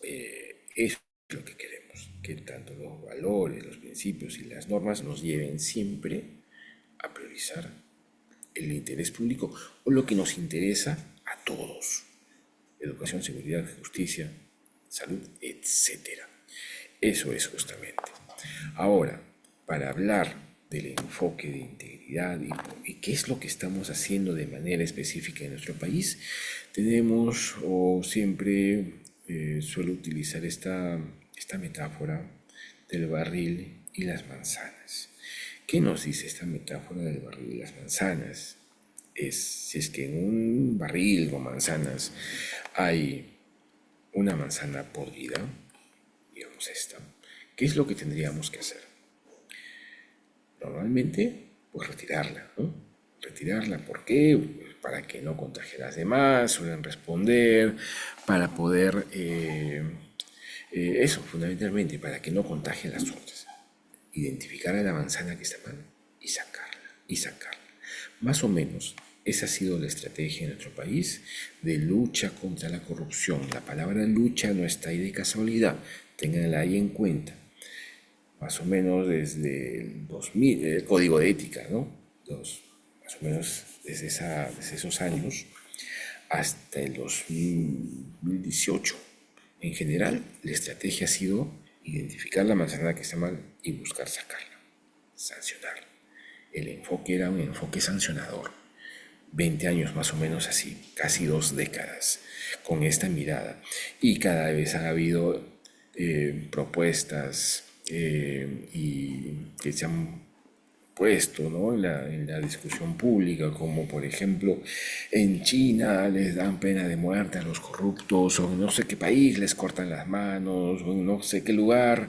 Es lo que queremos, que tanto los valores, los principios y las normas nos lleven siempre a priorizar el interés público o lo que nos interesa a todos: educación, seguridad, justicia, salud, etcétera. Eso es justamente. Ahora, para hablar del enfoque de integridad y qué es lo que estamos haciendo de manera específica en nuestro país, tenemos o siempre suelo utilizar esta metáfora del barril y las manzanas. ¿Qué nos dice esta metáfora del barril y las manzanas? Si es que en un barril con manzanas hay una manzana podrida, digamos esta, ¿qué es lo que tendríamos que hacer? Normalmente, pues retirarla, ¿no? Retirarla, ¿por qué? Pues para que no contagie a las demás, suelen responder, para poder, eso, fundamentalmente, para que no contagie a las otras. Identificar a la manzana que está mal y sacarla, y sacarla. Más o menos, esa ha sido la estrategia en nuestro país de lucha contra la corrupción. La palabra lucha no está ahí de casualidad, ténganla ahí en cuenta. más o menos desde el 2000, el código de ética, ¿no? Más o menos desde esos años hasta el 2018. En general, la estrategia ha sido identificar la manzana que está mal y buscar sacarla, sancionar. El enfoque era un enfoque sancionador. 20 años más o menos así, casi 2 décadas, con esta mirada. Y cada vez han habido propuestas y que se han puesto, ¿no?, en la discusión pública, como por ejemplo en China les dan pena de muerte a los corruptos, o en no sé qué país les cortan las manos, o en no sé qué lugar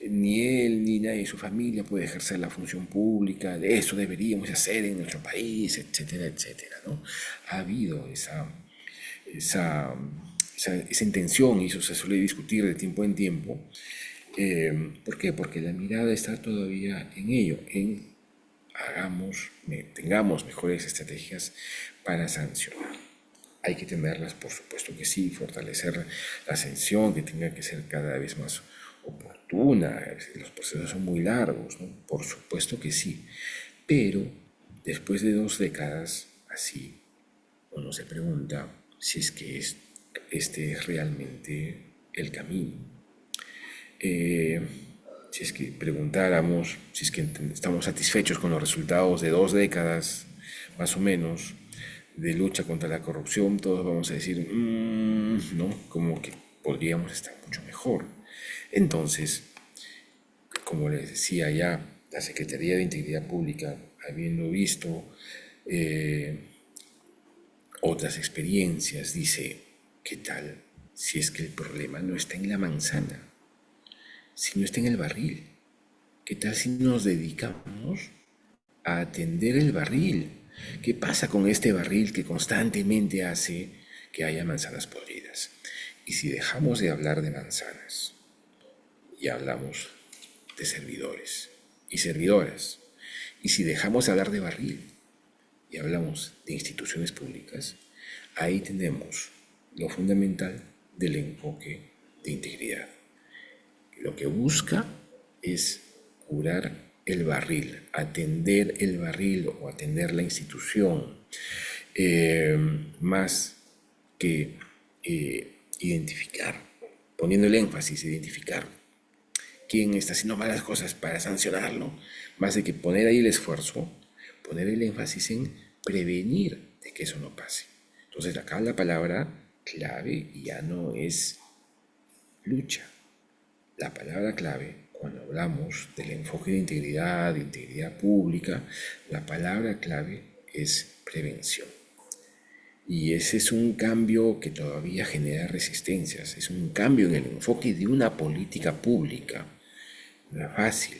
ni él ni nadie de su familia puede ejercer la función pública, de eso deberíamos hacer en nuestro país, etcétera, etcétera, ¿no? Ha habido esa, esa intención y eso se suele discutir de tiempo en tiempo. ¿Por qué? Porque la mirada está todavía en ello, en tengamos mejores estrategias para sancionar. Hay que tenerlas, por supuesto que sí, fortalecer la sanción, que tenga que ser cada vez más oportuna. Los procesos son muy largos, ¿no? Por supuesto que sí. Pero después de 2 décadas así, uno se pregunta si es que este es realmente el camino. Eh, si es que preguntáramos, si es que estamos satisfechos con los resultados de 2 décadas, más o menos, de lucha contra la corrupción, todos vamos a decir, ¿no? Como que podríamos estar mucho mejor. Entonces, como les decía ya, la Secretaría de Integridad Pública, habiendo visto eh, otras experiencias, dice, ¿qué tal si es que el problema no está en la manzana, si no está en el barril? ¿Qué tal si nos dedicamos a atender el barril? ¿Qué pasa con este barril que constantemente hace que haya manzanas podridas? Y si dejamos de hablar de manzanas y hablamos de servidores y servidoras, y si dejamos de hablar de barril y hablamos de instituciones públicas, ahí tenemos lo fundamental del enfoque de integridad. Lo que busca es curar el barril, atender el barril o atender la institución, eh, más que identificar, poniendo el énfasis, identificar quién está haciendo malas cosas para sancionarlo, más de que poner ahí el esfuerzo, poner el énfasis en prevenir de que eso no pase. Entonces acá la palabra clave ya no es lucha. La palabra clave, cuando hablamos del enfoque de integridad pública, la palabra clave es prevención. Y ese es un cambio que todavía genera resistencias, es un cambio en el enfoque de una política pública. No es fácil,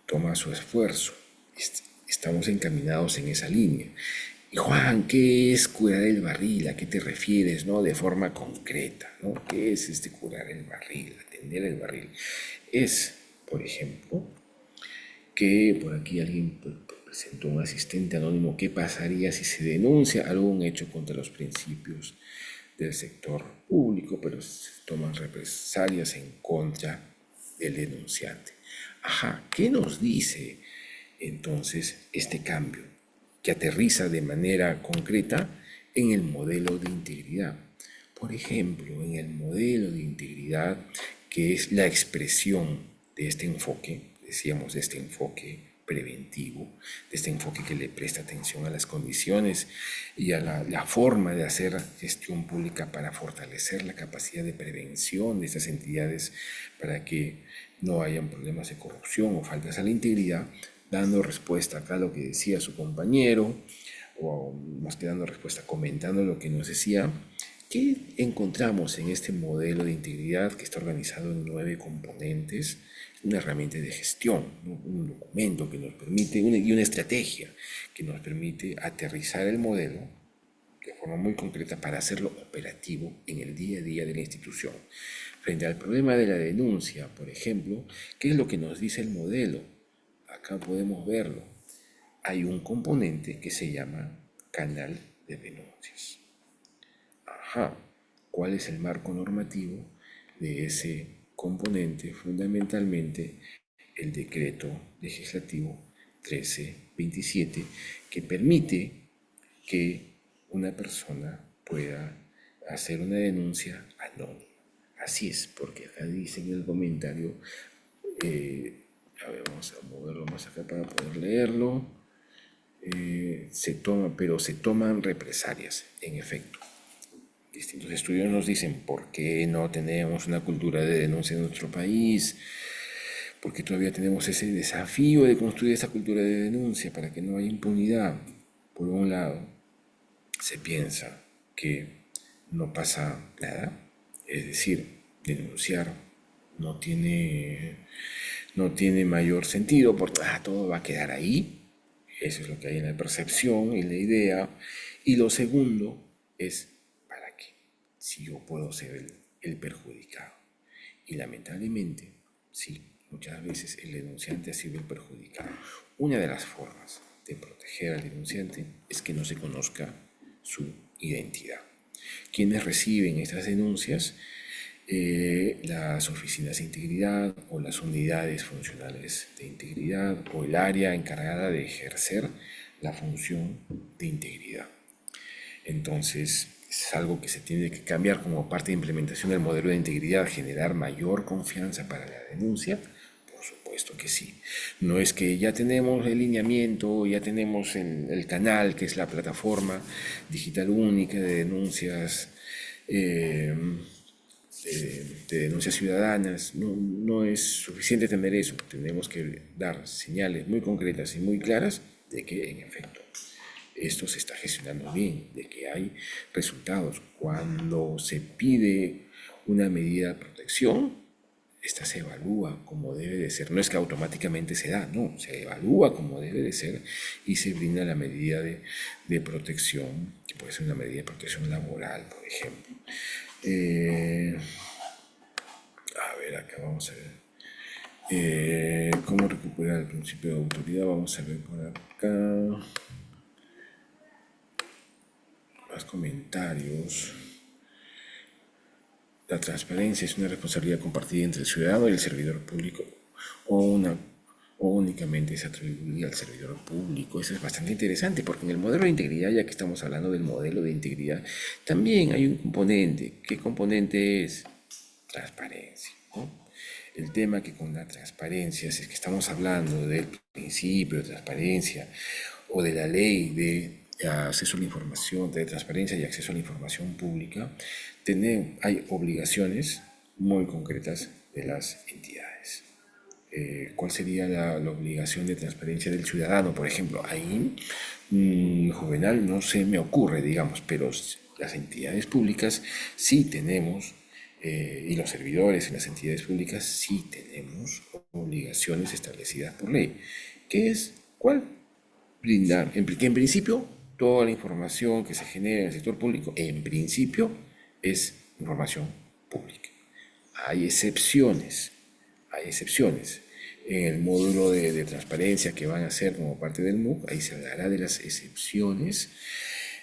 toma su esfuerzo. Estamos encaminados en esa línea. Y Juan, ¿qué es curar el barril? ¿A qué te refieres, no? De forma concreta, ¿no? ¿Qué es curar el barril, atender el barril? Es, por ejemplo, que por aquí alguien presentó un asistente anónimo. ¿Qué pasaría si se denuncia algún hecho contra los principios del sector público, pero se toman represalias en contra del denunciante? Ajá, ¿qué nos dice entonces este cambio que aterriza de manera concreta en el modelo de integridad? Por ejemplo, en el modelo de integridad, que es la expresión de este enfoque, decíamos, de este enfoque preventivo, de este enfoque que le presta atención a las condiciones y a la forma de hacer gestión pública para fortalecer la capacidad de prevención de estas entidades para que no hayan problemas de corrupción o faltas a la integridad, dando respuesta acá a lo que decía su compañero, o más que dando respuesta, comentando lo que nos decía. ¿Qué encontramos en este modelo de integridad que está organizado en 9 componentes? Una herramienta de gestión, ¿no? Un documento que nos permite, y una estrategia que nos permite aterrizar el modelo de forma muy concreta para hacerlo operativo en el día a día de la institución. Frente al problema de la denuncia, por ejemplo, ¿qué es lo que nos dice el modelo? Acá podemos verlo. Hay un componente que se llama canal de denuncias. Ajá, ¿cuál es el marco normativo de ese componente fundamentalmente el decreto legislativo 1327 que permite que una persona pueda hacer una denuncia anónima. Así es, porque acá dice en el comentario, a ver, vamos a moverlo más acá para poder leerlo. Pero se toman represalias, en efecto. Distintos estudios nos dicen por qué no tenemos una cultura de denuncia en nuestro país, porque todavía tenemos ese desafío de construir esa cultura de denuncia para que no haya impunidad. Por un lado, se piensa que no pasa nada, es decir, denunciar no tiene, no tiene mayor sentido porque todo va a quedar ahí. Eso es lo que hay en la percepción y la idea. Y lo segundo es, ¿para qué? Si yo puedo ser el perjudicado. Y lamentablemente, sí, muchas veces el denunciante ha sido el perjudicado. Una de las formas de proteger al denunciante es que no se conozca su identidad. Quienes reciben estas denuncias, las oficinas de integridad o las unidades funcionales de integridad o el área encargada de ejercer la función de integridad. Entonces, es algo que se tiene que cambiar como parte de implementación del modelo de integridad, generar mayor confianza para la denuncia. Por supuesto que sí. No es que ya tenemos el lineamiento, ya tenemos el canal, que es la plataforma digital única de denuncias, de denuncias ciudadanas. No, no es suficiente tener eso. Tenemos que dar señales muy concretas y muy claras de que, en efecto, esto se está gestionando bien, de que hay resultados. Cuando se pide una medida de protección, esta se evalúa como debe de ser. No es que automáticamente se da, no, se evalúa como debe de ser y se brinda la medida de protección, que puede ser una medida de protección laboral, por ejemplo. A ver, acá vamos a ver. ¿Cómo recuperar el principio de autoridad? Vamos a ver por acá. Más comentarios. La transparencia es una responsabilidad compartida entre el ciudadano y el servidor público o únicamente se atribuye al servidor público. Eso es bastante interesante porque en el modelo de integridad, ya que estamos hablando del modelo de integridad, también hay un componente. ¿Qué componente es? Transparencia, ¿no? El tema que con la transparencia, si es que estamos hablando del principio de transparencia o de la ley de acceso a la información, de transparencia y acceso a la información pública, hay obligaciones muy concretas de las entidades. ¿Cuál sería la obligación de transparencia del ciudadano? Por ejemplo, ahí, Juvenal, no se me ocurre, digamos, pero las entidades públicas sí tenemos, y los servidores en las entidades públicas sí tenemos obligaciones establecidas por ley. ¿Qué es? ¿Cuál? Brindar, que en principio toda la información que se genera en el sector público, en principio, es información pública. Hay excepciones, hay excepciones. En el módulo de transparencia que van a hacer como parte del MOOC, ahí se hablará de las excepciones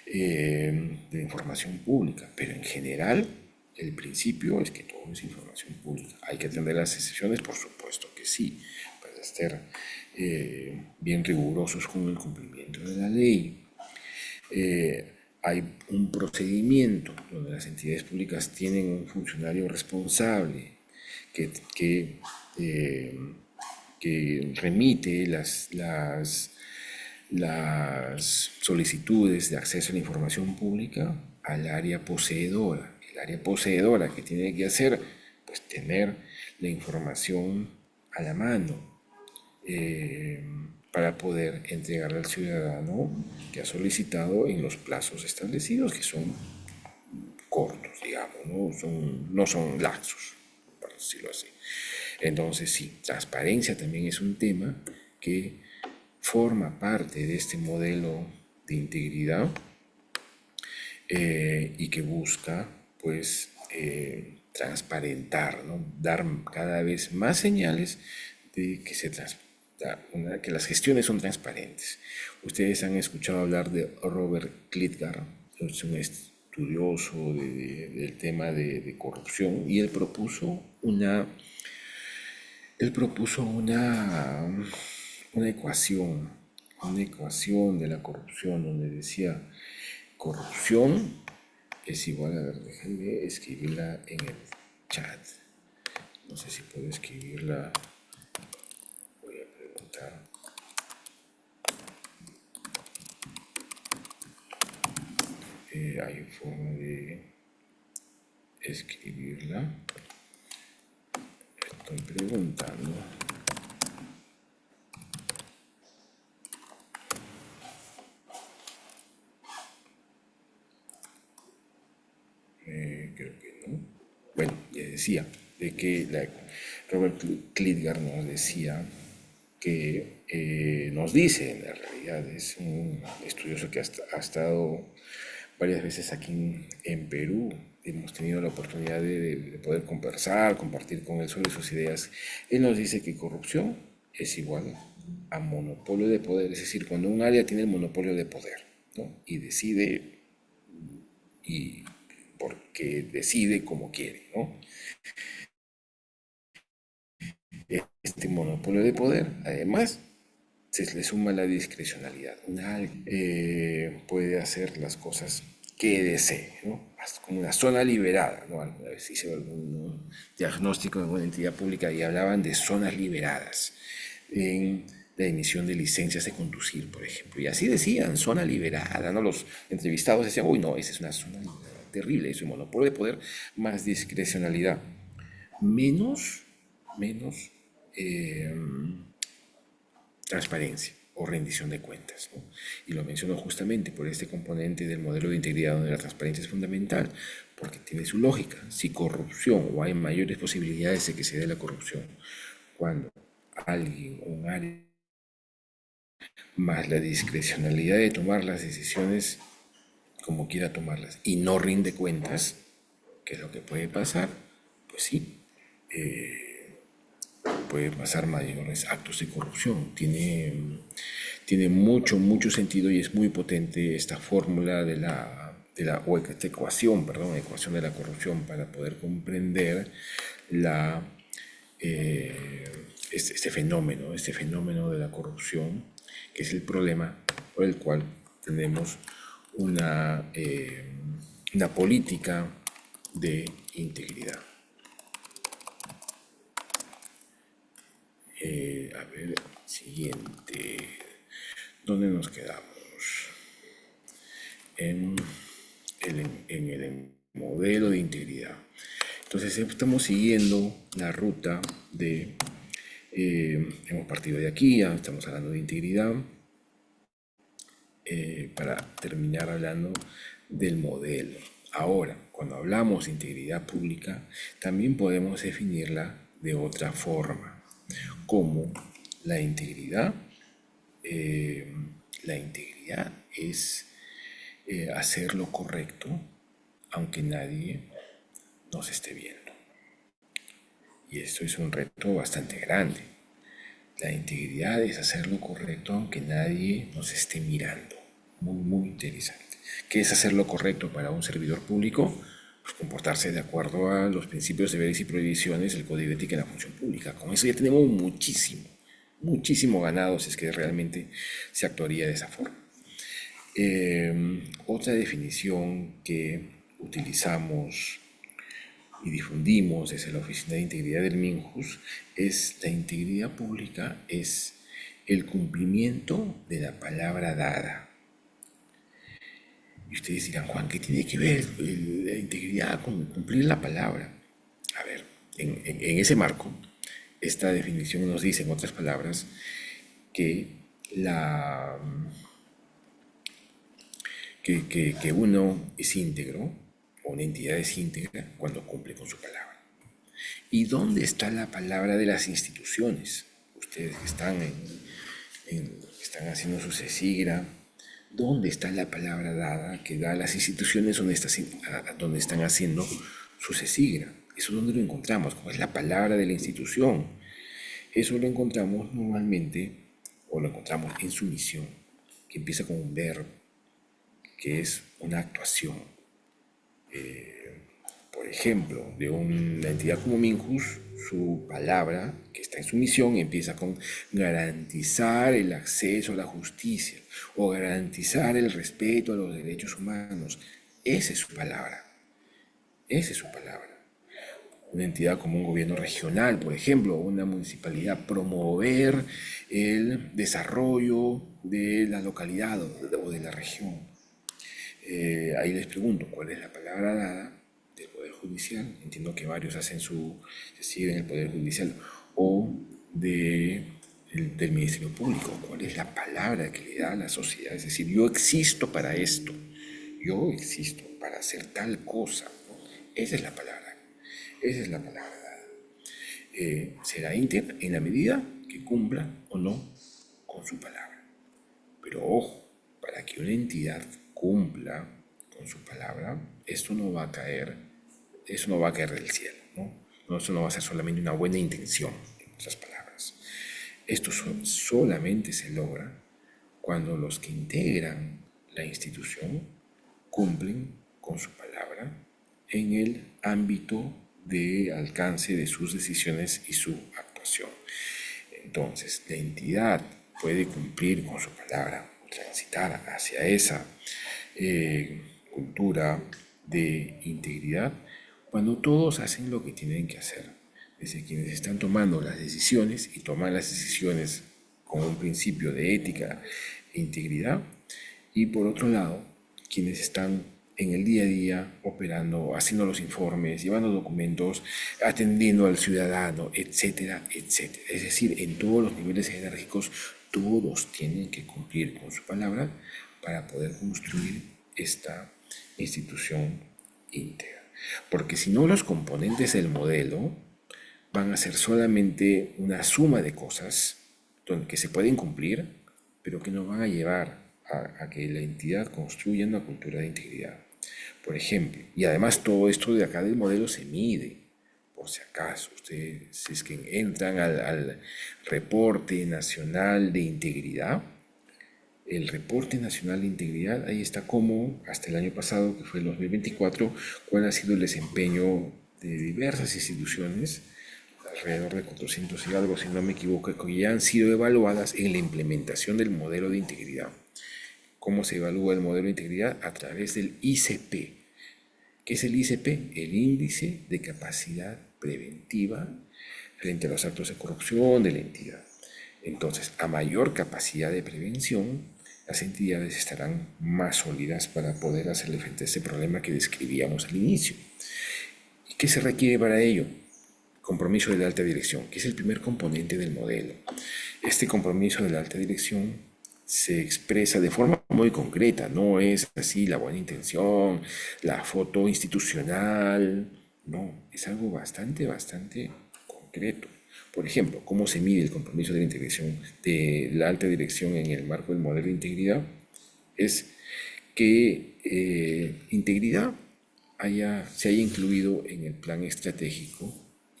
de información pública, pero en general el principio es que todo es información pública. ¿Hay que atender las excepciones? Por supuesto que sí, para estar bien rigurosos con el cumplimiento de la ley. Hay un procedimiento donde las entidades públicas tienen un funcionario responsable que, eh, que remite las solicitudes de acceso a la información pública al área poseedora. El área poseedora que tiene que hacer, pues tener la información a la mano, para poder entregar al ciudadano que ha solicitado en los plazos establecidos, que son cortos, digamos, no son laxos, por decirlo así. Entonces, sí, transparencia también es un tema que forma parte de este modelo de integridad, y que busca, pues, transparentar, ¿no? Dar cada vez más señales de que las gestiones son transparentes. Ustedes han escuchado hablar de Robert Klitgar, es un estudioso del tema de corrupción, y él propuso una ecuación de la corrupción, donde decía: corrupción es igual a, ver, déjenme escribirla en el chat. No sé si puedo escribirla, voy a preguntar. Hay forma de escribirla. Estoy preguntando. Creo que no. Bueno, les decía de que Robert Klitgar nos decía que nos dice, en la realidad, es un estudioso que ha estado varias veces aquí en Perú. Hemos tenido la oportunidad de poder conversar, compartir con él sobre sus ideas. Él nos dice que corrupción es igual a monopolio de poder, es decir, cuando un área tiene el monopolio de poder, ¿no? Y decide, y porque decide como quiere, ¿no? Este monopolio de poder, además, se le suma la discrecionalidad. Puede hacer las cosas que desee, ¿no? Como una zona liberada, ¿no? Alguna vez hice algún diagnóstico en una entidad pública y hablaban de zonas liberadas en la emisión de licencias de conducir, por ejemplo. Y así decían, zona liberada, ¿no? Los entrevistados decían: uy, no, esa es una zona terrible, es un monopolio de poder más discrecionalidad. Menos eh, transparencia o rendición de cuentas, ¿no? Y lo menciono justamente por este componente del modelo de integridad, donde la transparencia es fundamental, porque tiene su lógica. Si corrupción, o hay mayores posibilidades de que se dé la corrupción cuando alguien, un área, más la discrecionalidad de tomar las decisiones como quiera tomarlas y no rinde cuentas, ¿qué es lo que puede pasar? Pues sí, puede pasar mayores actos de corrupción. Tiene mucho sentido, y es muy potente esta fórmula o esta ecuación, perdón, ecuación de la corrupción, para poder comprender la, este fenómeno de la corrupción, que es el problema por el cual tenemos una política de integridad. A ver, siguiente. ¿Dónde nos quedamos? En el modelo de integridad. Entonces estamos siguiendo la ruta hemos partido de aquí, ya estamos hablando de integridad, para terminar hablando del modelo. Ahora, cuando hablamos de integridad pública, también podemos definirla de otra forma, como la integridad. La integridad es hacer lo correcto aunque nadie nos esté viendo. Y esto es un reto bastante grande. La integridad es hacer lo correcto aunque nadie nos esté mirando. Muy interesante. ¿Qué es hacer lo correcto para un servidor público? Pues comportarse de acuerdo a los principios, deberes y prohibiciones del Código de Ética en la Función Pública. Con eso ya tenemos muchísimo ganado, si es que realmente se actuaría de esa forma. Otra definición que utilizamos y difundimos desde la Oficina de Integridad del MINJUS es: la integridad pública es el cumplimiento de la palabra dada. Y ustedes dirán: Juan, ¿qué tiene que ver la integridad con cumplir la palabra? A ver, en ese marco, esta definición nos dice, en otras palabras, que uno es íntegro, o una entidad es íntegra, cuando cumple con su palabra. ¿Y dónde está la palabra de las instituciones? Ustedes que están haciendo su CESIGRA, ¿dónde está la palabra dada que da a las instituciones donde están haciendo su CESIGRA? Eso es donde lo encontramos, como es la palabra de la institución. Eso lo encontramos normalmente, o lo encontramos en su misión, que empieza con un verbo, que es una actuación. Por ejemplo, de una entidad como Minjus, su palabra, que está en su misión, empieza con garantizar el acceso a la justicia o garantizar el respeto a los derechos humanos. Esa es su palabra, esa es su palabra. Una entidad como un gobierno regional, por ejemplo, o una municipalidad, promover el desarrollo de la localidad o de la región. Ahí les pregunto, ¿cuál es la palabra dada del Poder Judicial? Entiendo que varios se siguen el Poder Judicial, o del Ministerio Público. ¿Cuál es la palabra que le da a la sociedad? Es decir, yo existo para esto, yo existo para hacer tal cosa, ¿no? Esa es la palabra, esa es la palabra dada. Será íntegra en la medida que cumpla o no con su palabra. Pero ojo, para que una entidad cumpla con su palabra, esto no va a caer, eso no va a caer del cielo, ¿no? No, eso no va a ser solamente una buena intención, en otras palabras. Esto solamente se logra cuando los que integran la institución cumplen con su palabra en el ámbito de alcance de sus decisiones y su actuación. Entonces, la entidad puede cumplir con su palabra, transitar hacia esa cultura de integridad cuando todos hacen lo que tienen que hacer, desde quienes están tomando las decisiones y toman las decisiones con un principio de ética e integridad, y por otro lado, quienes están en el día a día operando, haciendo los informes, llevando documentos, atendiendo al ciudadano, etcétera, etcétera. Es decir, en todos los niveles jerárquicos, todos tienen que cumplir con su palabra para poder construir esta institución íntegra. Porque si no, los componentes del modelo van a ser solamente una suma de cosas que se pueden cumplir, pero que no van a llevar a que la entidad construya una cultura de integridad. Por ejemplo, y además todo esto de acá del modelo se mide, por si acaso, ustedes si es que entran al reporte nacional de integridad, el reporte nacional de integridad, ahí está como hasta el año pasado, que fue el 2024, cuál ha sido el desempeño de diversas instituciones, alrededor de 400 y algo, si no me equivoco, que ya han sido evaluadas en la implementación del modelo de integridad. ¿Cómo se evalúa el modelo de integridad? A través del ICP. ¿Qué es el ICP? El Índice de Capacidad Preventiva frente a los actos de corrupción de la entidad. Entonces, a mayor capacidad de prevención, las entidades estarán más sólidas para poder hacerle frente a este problema que describíamos al inicio. ¿Y qué se requiere para ello? Compromiso de la alta dirección, que es el primer componente del modelo. Este compromiso de la alta dirección se expresa de forma muy concreta, no es así la buena intención, la foto institucional, no, es algo bastante concreto. Por ejemplo, ¿cómo se mide el compromiso de la integración de la alta dirección en el marco del modelo de integridad? Es que integridad se haya incluido en el plan estratégico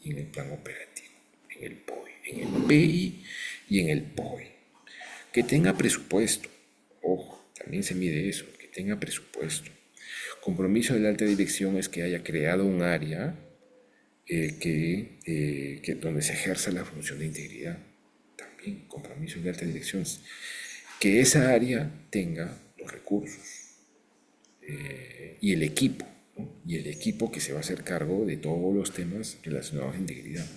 y en el plan operativo, en el POI, en el PI y en el POI. Que tenga presupuesto, ojo, también se mide eso, que tenga presupuesto. Compromiso de la alta dirección es que haya creado un área donde se ejerza la función de integridad. También compromiso de la alta dirección, que esa área tenga los recursos y el equipo, ¿no? Y el equipo que se va a hacer cargo de todos los temas relacionados a integridad.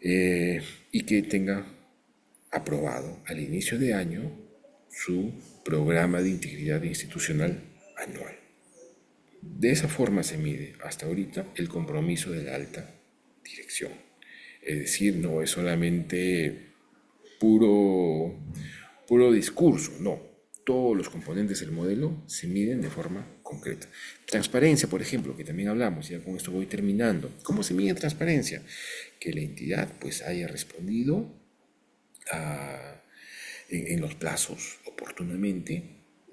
Y que tenga aprobado al inicio de año su programa de integridad institucional anual. De esa forma se mide hasta ahorita el compromiso de la alta dirección. Es decir, no es solamente puro discurso, no. Todos los componentes del modelo se miden de forma concreta. Transparencia, por ejemplo, que también hablamos, ya con esto voy terminando. ¿Cómo se mide transparencia? Que la entidad pues haya respondido en los plazos oportunamente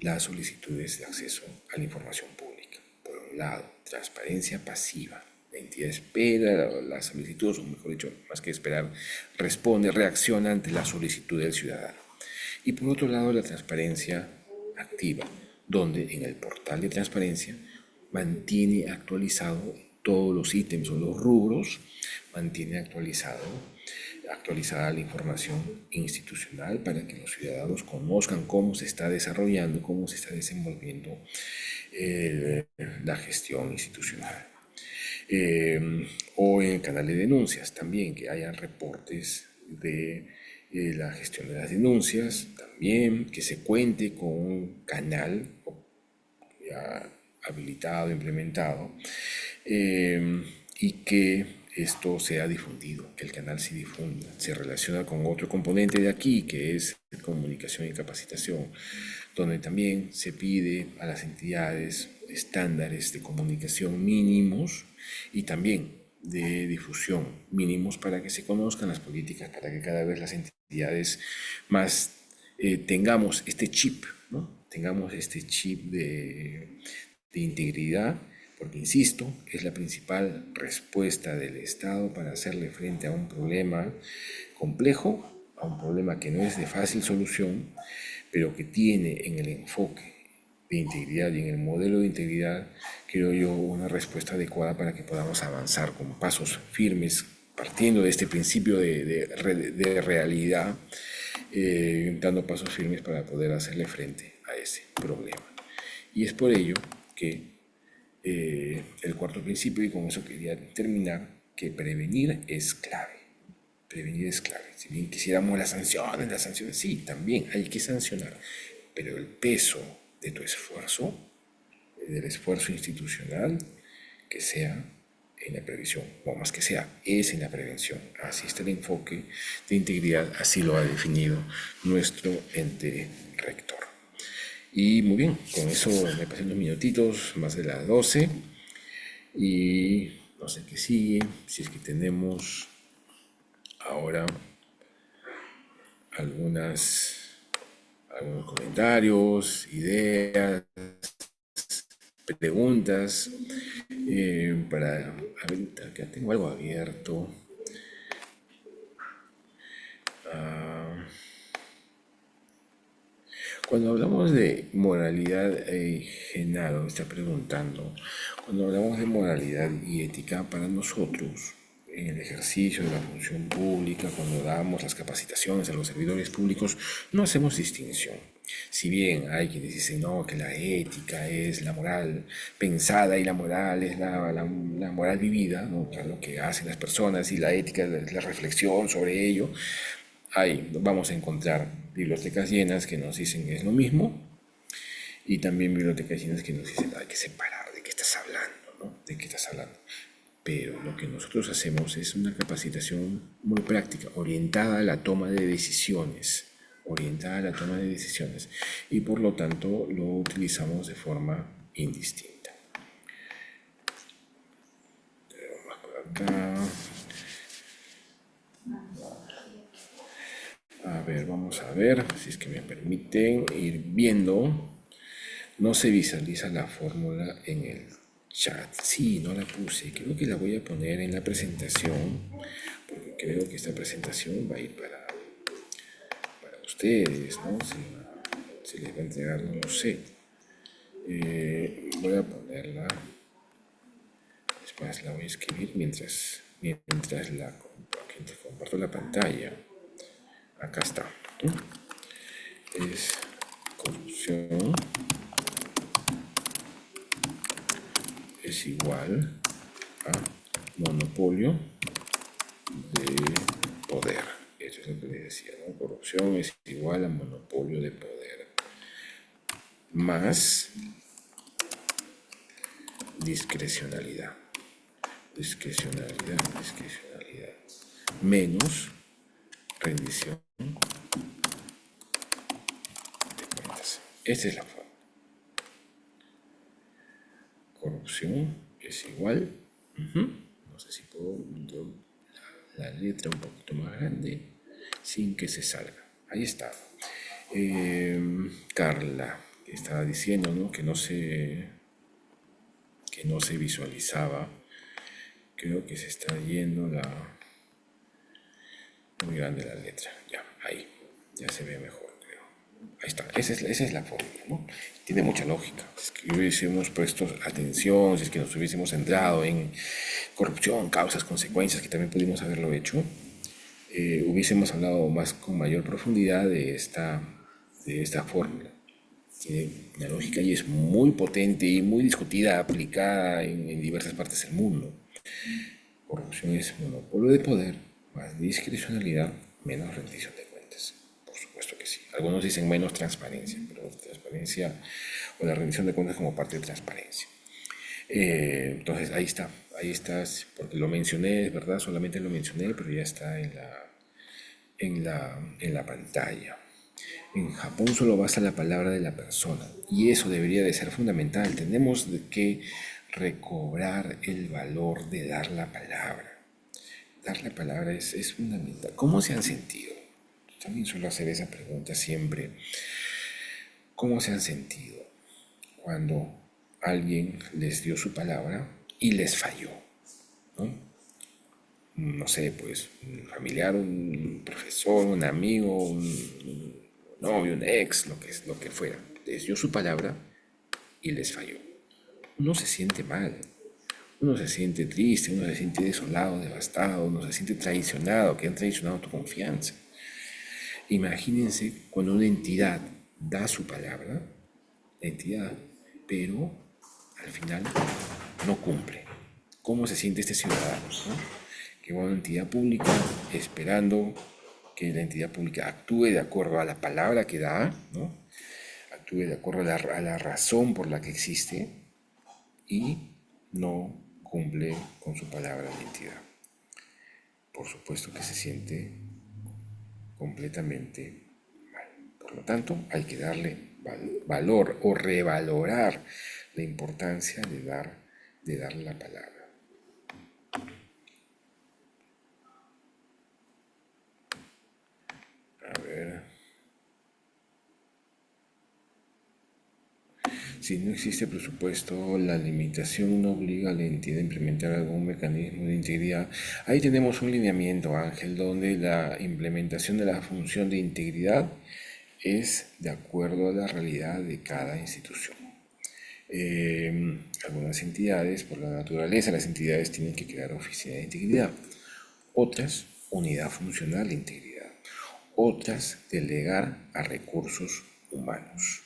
las solicitudes de acceso a la información pública. Por un lado, transparencia pasiva. La entidad espera las solicitudes, o mejor dicho, más que esperar, responde, reacciona ante la solicitud del ciudadano. Y por otro lado, la transparencia activa, donde en el portal de transparencia mantiene actualizado todos los ítems o los rubros, mantiene actualizada la información institucional para que los ciudadanos conozcan cómo se está desarrollando, cómo se está desenvolviendo la gestión institucional. O en el canal de denuncias también, que haya reportes de la gestión de las denuncias, también que se cuente con un canal ya habilitado, implementado, y que esto sea difundido, que el canal se difunda. Se relaciona con otro componente de aquí, que es comunicación y capacitación, donde también se pide a las entidades estándares de comunicación mínimos y también de difusión mínimos para que se conozcan las políticas, para que cada vez las entidades más tengamos este chip, ¿no? Tengamos este chip de integridad, porque insisto, es la principal respuesta del Estado para hacerle frente a un problema complejo, a un problema que no es de fácil solución, pero que tiene en el enfoque de integridad y en el modelo de integridad, creo yo, una respuesta adecuada para que podamos avanzar con pasos firmes, partiendo de este principio de realidad, dando pasos firmes para poder hacerle frente a ese problema. Y es por ello que el cuarto principio, y con eso quería terminar, que prevenir es clave. Prevenir es clave. Si bien quisiéramos las sanciones, sí, también hay que sancionar, pero el peso de tu esfuerzo, del esfuerzo institucional, que sea en la prevención, o más que sea, es en la prevención. Así está el enfoque de integridad, así lo ha definido nuestro ente rector. Y muy bien, con eso me pasé unos minutitos, más de las 12, y no sé qué sigue, si es que tenemos ahora algunos comentarios, ideas, preguntas, para, a ver, acá tengo algo abierto. Cuando hablamos de moralidad, Genaro está preguntando, cuando hablamos de moralidad y ética para nosotros, en el ejercicio de la función pública, cuando damos las capacitaciones a los servidores públicos, no hacemos distinción. Si bien hay quienes dicen, no, que la ética es la moral pensada y la moral es la moral vivida, ¿no? Lo que hacen las personas, y la ética es la reflexión sobre ello, ahí vamos a encontrar bibliotecas llenas que nos dicen que es lo mismo, y también bibliotecas llenas que nos dicen hay que separar, ¿de qué estás hablando? ¿No? ¿De qué estás hablando? Pero lo que nosotros hacemos es una capacitación muy práctica, orientada a la toma de decisiones, y por lo tanto lo utilizamos de forma indistinta. Vamos por acá. A ver, vamos a ver si es que me permiten ir viendo. No se visualiza la fórmula en el chat. Sí, no la puse. Creo que la voy a poner en la presentación, porque creo que esta presentación va a ir para ustedes, ¿no? Se les va a entregar, no lo sé. Voy a ponerla. Después la voy a escribir mientras comparto la pantalla. Acá está. Es corrupción es igual a monopolio de poder. Eso es lo que les decía, ¿no? Corrupción es igual a monopolio de poder más discrecionalidad menos rendición de cuentas. Esta es la forma. Corrupción es igual, no sé si puedo la letra un poquito más grande sin que se salga. Ahí está. Carla estaba diciendo, ¿no? que no se visualizaba. Creo que se está yendo muy grande la letra. Ya, ahí. Ya se ve mejor, creo. Ahí está, esa es la fórmula, ¿no? Tiene mucha lógica. Si es que hubiésemos puesto atención, si es que nos hubiésemos centrado en corrupción, causas, consecuencias, que también pudimos haberlo hecho, hubiésemos hablado más con mayor profundidad de esta fórmula. Tiene una lógica y es muy potente y muy discutida, aplicada en diversas partes del mundo. Corrupción es monopolio de poder, más discrecionalidad, menos rendición de cuentas. Por supuesto que sí. Algunos dicen menos transparencia, pero transparencia o la rendición de cuentas como parte de transparencia. Entonces ahí está, porque lo mencioné, es verdad, solamente lo mencioné, pero ya está en la pantalla. En Japón solo basta la palabra de la persona y eso debería de ser fundamental. Tenemos que recobrar el valor de dar la palabra. Dar la palabra es fundamental. ¿Cómo se han sentido? También suelo hacer esa pregunta siempre. ¿Cómo se han sentido cuando alguien les dio su palabra y les falló? ¿No? No sé, pues un familiar, un profesor, un amigo, un novio, un ex, lo que fuera. Les dio su palabra y les falló. Uno se siente mal, uno se siente triste, uno se siente desolado, devastado, uno se siente traicionado, que han traicionado tu confianza. Imagínense cuando una entidad da su palabra, la entidad, pero al final no cumple. ¿Cómo se siente este ciudadano? ¿No? Que va a una entidad pública esperando que la entidad pública actúe de acuerdo a la palabra que da, ¿no? Actúe de acuerdo a la razón por la que existe y no cumple con su palabra la entidad. Por supuesto que se siente completamente mal. Por lo tanto, hay que darle valor o revalorar la importancia de dar la palabra. A ver. Si no existe presupuesto, la limitación no obliga a la entidad a implementar algún mecanismo de integridad. Ahí tenemos un lineamiento, Ángel, donde la implementación de la función de integridad es de acuerdo a la realidad de cada institución. Algunas entidades, por la naturaleza, las entidades tienen que crear oficina de integridad. Otras, unidad funcional de integridad. Otras, delegar a recursos humanos.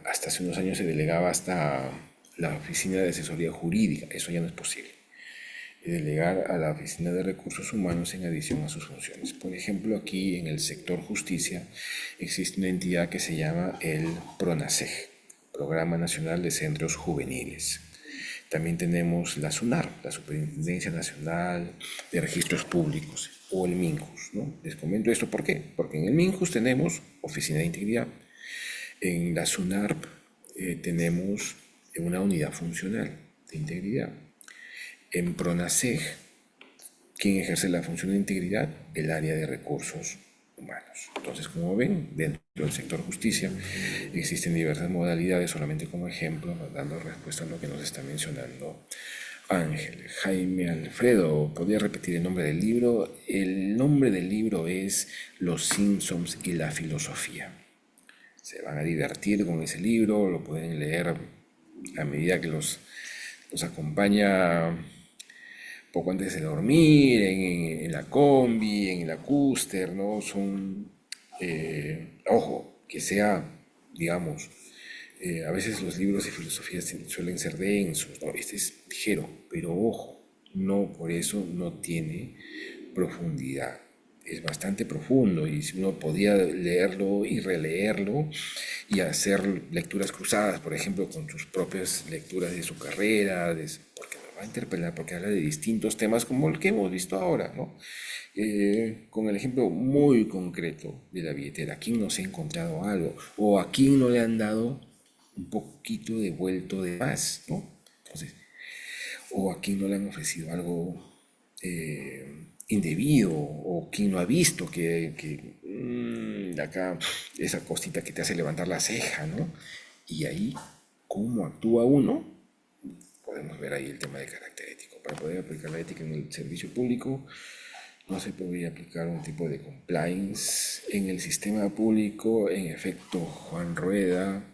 Hasta hace unos años se delegaba hasta la oficina de asesoría jurídica. Eso ya no es posible. Delegar a la oficina de recursos humanos en adición a sus funciones. Por ejemplo, aquí en el sector justicia existe una entidad que se llama el PRONACEJ, Programa Nacional de Centros Juveniles. También tenemos la SUNAR, la Superintendencia Nacional de Registros Públicos, o el MINJUS, ¿no? Les comento esto, ¿por qué? Porque en el MINJUS tenemos Oficina de Integridad. En la SUNARP tenemos una unidad funcional de integridad. En PRONACEJ, ¿quién ejerce la función de integridad? El área de recursos humanos. Entonces, como ven, dentro del sector justicia existen diversas modalidades, solamente como ejemplo, dando respuesta a lo que nos está mencionando Ángel. Jaime Alfredo, ¿podría repetir el nombre del libro? El nombre del libro es Los Simpsons y la filosofía. Se van a divertir con ese libro, lo pueden leer a medida que los acompaña poco antes de dormir, en la combi, en la cúster, ¿no? Son, ojo, que sea, digamos, a veces los libros de filosofía suelen ser densos, ¿no? Este es ligero, pero ojo, no por eso no tiene profundidad. Es bastante profundo y si uno podía leerlo y releerlo y hacer lecturas cruzadas, por ejemplo, con sus propias lecturas de su carrera, porque nos va a interpelar, porque habla de distintos temas como el que hemos visto ahora, ¿no? Con el ejemplo muy concreto de la billetera, ¿a quién no se ha encontrado algo? ¿O a quién no le han dado un poquito de vuelto de más, ¿no? Entonces, o a quién no le han ofrecido algo indebido, o quien no ha visto acá esa cosita que te hace levantar la ceja, ¿no? Y ahí, ¿cómo actúa uno? Podemos ver ahí el tema del carácter ético. Para poder aplicar la ética en el servicio público, no se podría aplicar un tipo de compliance en el sistema público. En efecto, Juan Rueda,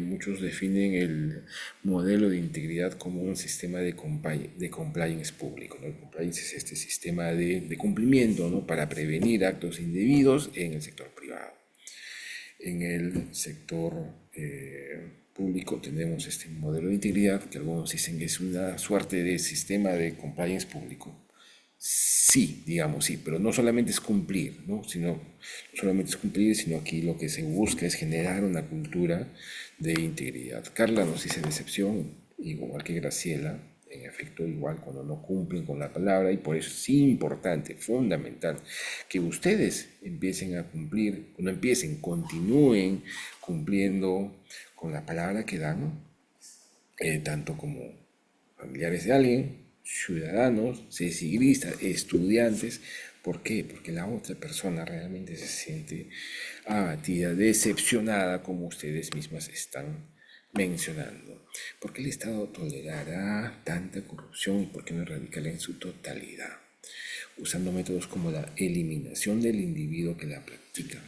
muchos definen el modelo de integridad como un sistema de compliance público, ¿no? El compliance es este sistema de cumplimiento, ¿no? Para prevenir actos indebidos en el sector privado. En el sector público tenemos este modelo de integridad que algunos dicen que es una suerte de sistema de compliance público. Sí, digamos, sí, pero no solamente es cumplir, ¿no? No solamente es cumplir, sino aquí lo que se busca es generar una cultura de integridad. Carla nos dice decepción, igual que Graciela, en efecto, igual cuando no cumplen con la palabra, y por eso es importante, fundamental, que ustedes empiecen a cumplir, no empiecen, continúen cumpliendo con la palabra que dan, tanto como familiares de alguien, ciudadanos, sensibilistas, estudiantes. ¿Por qué? Porque la otra persona realmente se siente abatida, decepcionada, como ustedes mismas están mencionando. ¿Por qué el Estado tolerará tanta corrupción y por qué no erradicarla en su totalidad? Usando métodos como la eliminación del individuo que la practica.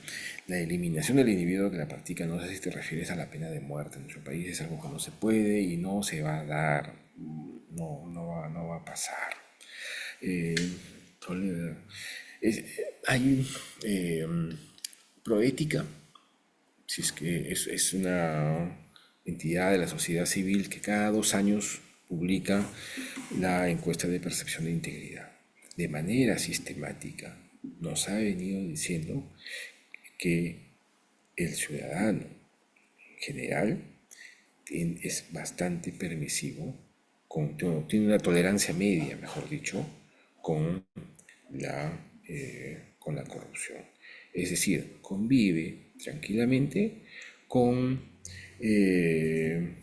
La eliminación del individuo que la practica, no sé si te refieres a la pena de muerte. En nuestro país es algo que no se puede y no se va a dar, no va a pasar. Eh, hay Proética, si es que es una entidad de la sociedad civil que cada 2 años publica la encuesta de percepción de integridad. De manera sistemática nos ha venido diciendo que el ciudadano en general es bastante permisivo, tiene una tolerancia media, mejor dicho, con con la corrupción. Es decir, convive tranquilamente con, eh,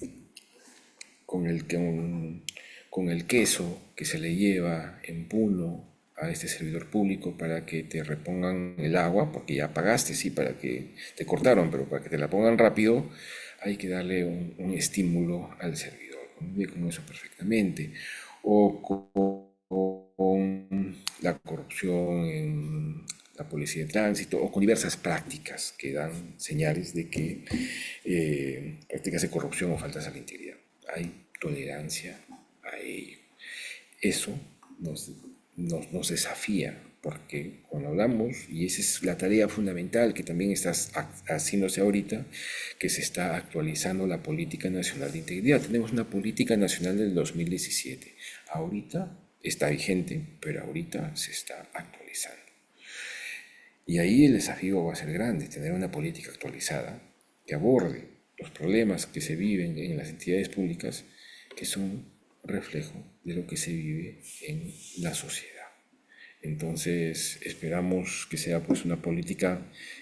con, el, con el queso que se le lleva en puno a este servidor público para que te repongan el agua, porque ya pagaste, sí, para que te cortaron, pero para que te la pongan rápido, hay que darle un estímulo al servidor. Convive con eso perfectamente. O con la corrupción en la policía de tránsito o con diversas prácticas que dan señales de que prácticas de corrupción o faltas a la integridad. Hay tolerancia a ello. Eso nos desafía, porque cuando hablamos, y esa es la tarea fundamental que también estás haciéndose ahorita, que se está actualizando la Política Nacional de Integridad. Tenemos una Política Nacional del 2017. Ahorita está vigente, pero ahorita se está actualizando. Y ahí el desafío va a ser grande, tener una política actualizada que aborde los problemas que se viven en las entidades públicas, que son reflejo de lo que se vive en la sociedad. Entonces esperamos que sea pues una política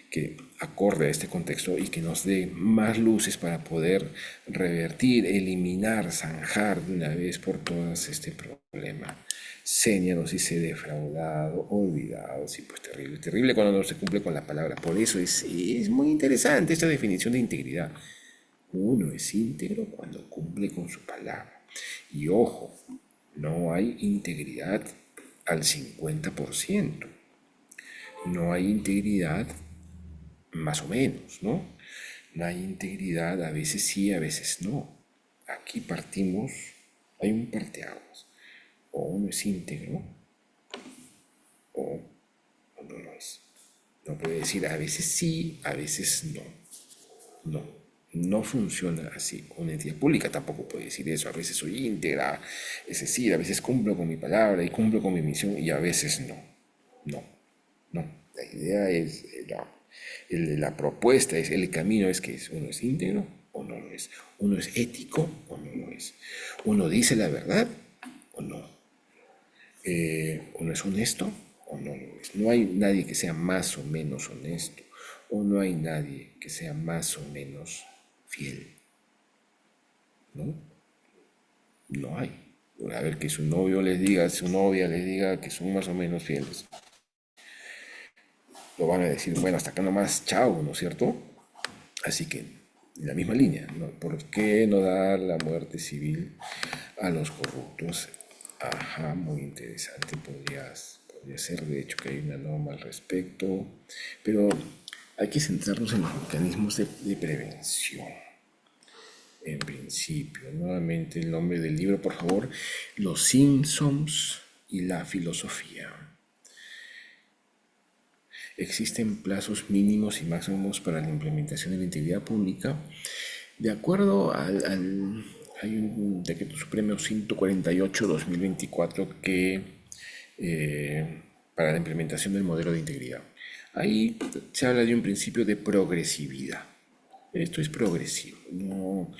que acorde a este contexto y que nos dé más luces para poder revertir, eliminar, zanjar de una vez por todas este problema. Senia nos dice defraudado, olvidado, sí, pues terrible, terrible cuando no se cumple con la palabra. Por eso es muy interesante esta definición de integridad. Uno es íntegro cuando cumple con su palabra. Y ojo, no hay integridad al 50%. No hay integridad más o menos, ¿no? No hay integridad, a veces sí, a veces no. Aquí partimos, hay un parteaguas. O uno es íntegro o no lo es. No puede decir a veces sí, a veces no. No, no funciona así. Una entidad pública tampoco puede decir eso. A veces soy íntegra, es decir, a veces cumplo con mi palabra y cumplo con mi misión y a veces no. No, no. La idea es, la propuesta es, el camino es que uno es íntegro o no lo es. Uno es ético o no lo es. Uno dice la verdad o no. Uno es honesto o no lo es. No hay nadie que sea más o menos honesto o no hay nadie que sea más o menos fiel, ¿no? No hay. A ver, que su novio les diga, su novia les diga que son más o menos fieles. Lo van a decir, bueno, hasta acá nomás, chao, ¿no es cierto? Así que, en la misma línea, ¿no? ¿Por qué no dar la muerte civil a los corruptos? Ajá, muy interesante, podrías Podría ser, de hecho, que hay una norma al respecto, pero hay que centrarnos en los mecanismos de prevención. En principio, nuevamente el nombre del libro, por favor, Los Simpsons y la filosofía. Existen plazos mínimos y máximos para la implementación de la integridad pública. De acuerdo hay un decreto supremo 148-2024 que para la implementación del modelo de integridad. Ahí se habla de un principio de progresividad. Esto es progresivo, ¿no?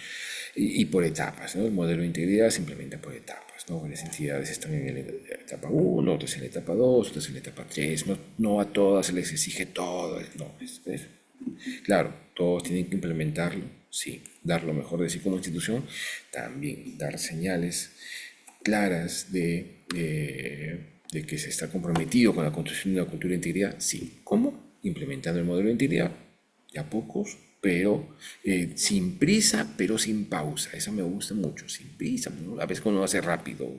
Y por etapas, ¿no? El modelo de integridad se implementa por etapas, ¿no? Las entidades están en la etapa 1, otras en la etapa 2, otras en la etapa 3. No a todas se les exige todo. No, claro, todos tienen que implementarlo, sí. Dar lo mejor de sí como institución, también dar señales claras de que se está comprometido con la construcción de una cultura de integridad, sí. ¿Cómo? Implementando el modelo de integridad, ya pocos, pero sin prisa, pero sin pausa. Eso me gusta mucho, sin prisa, ¿no? A veces cuando uno hace rápido,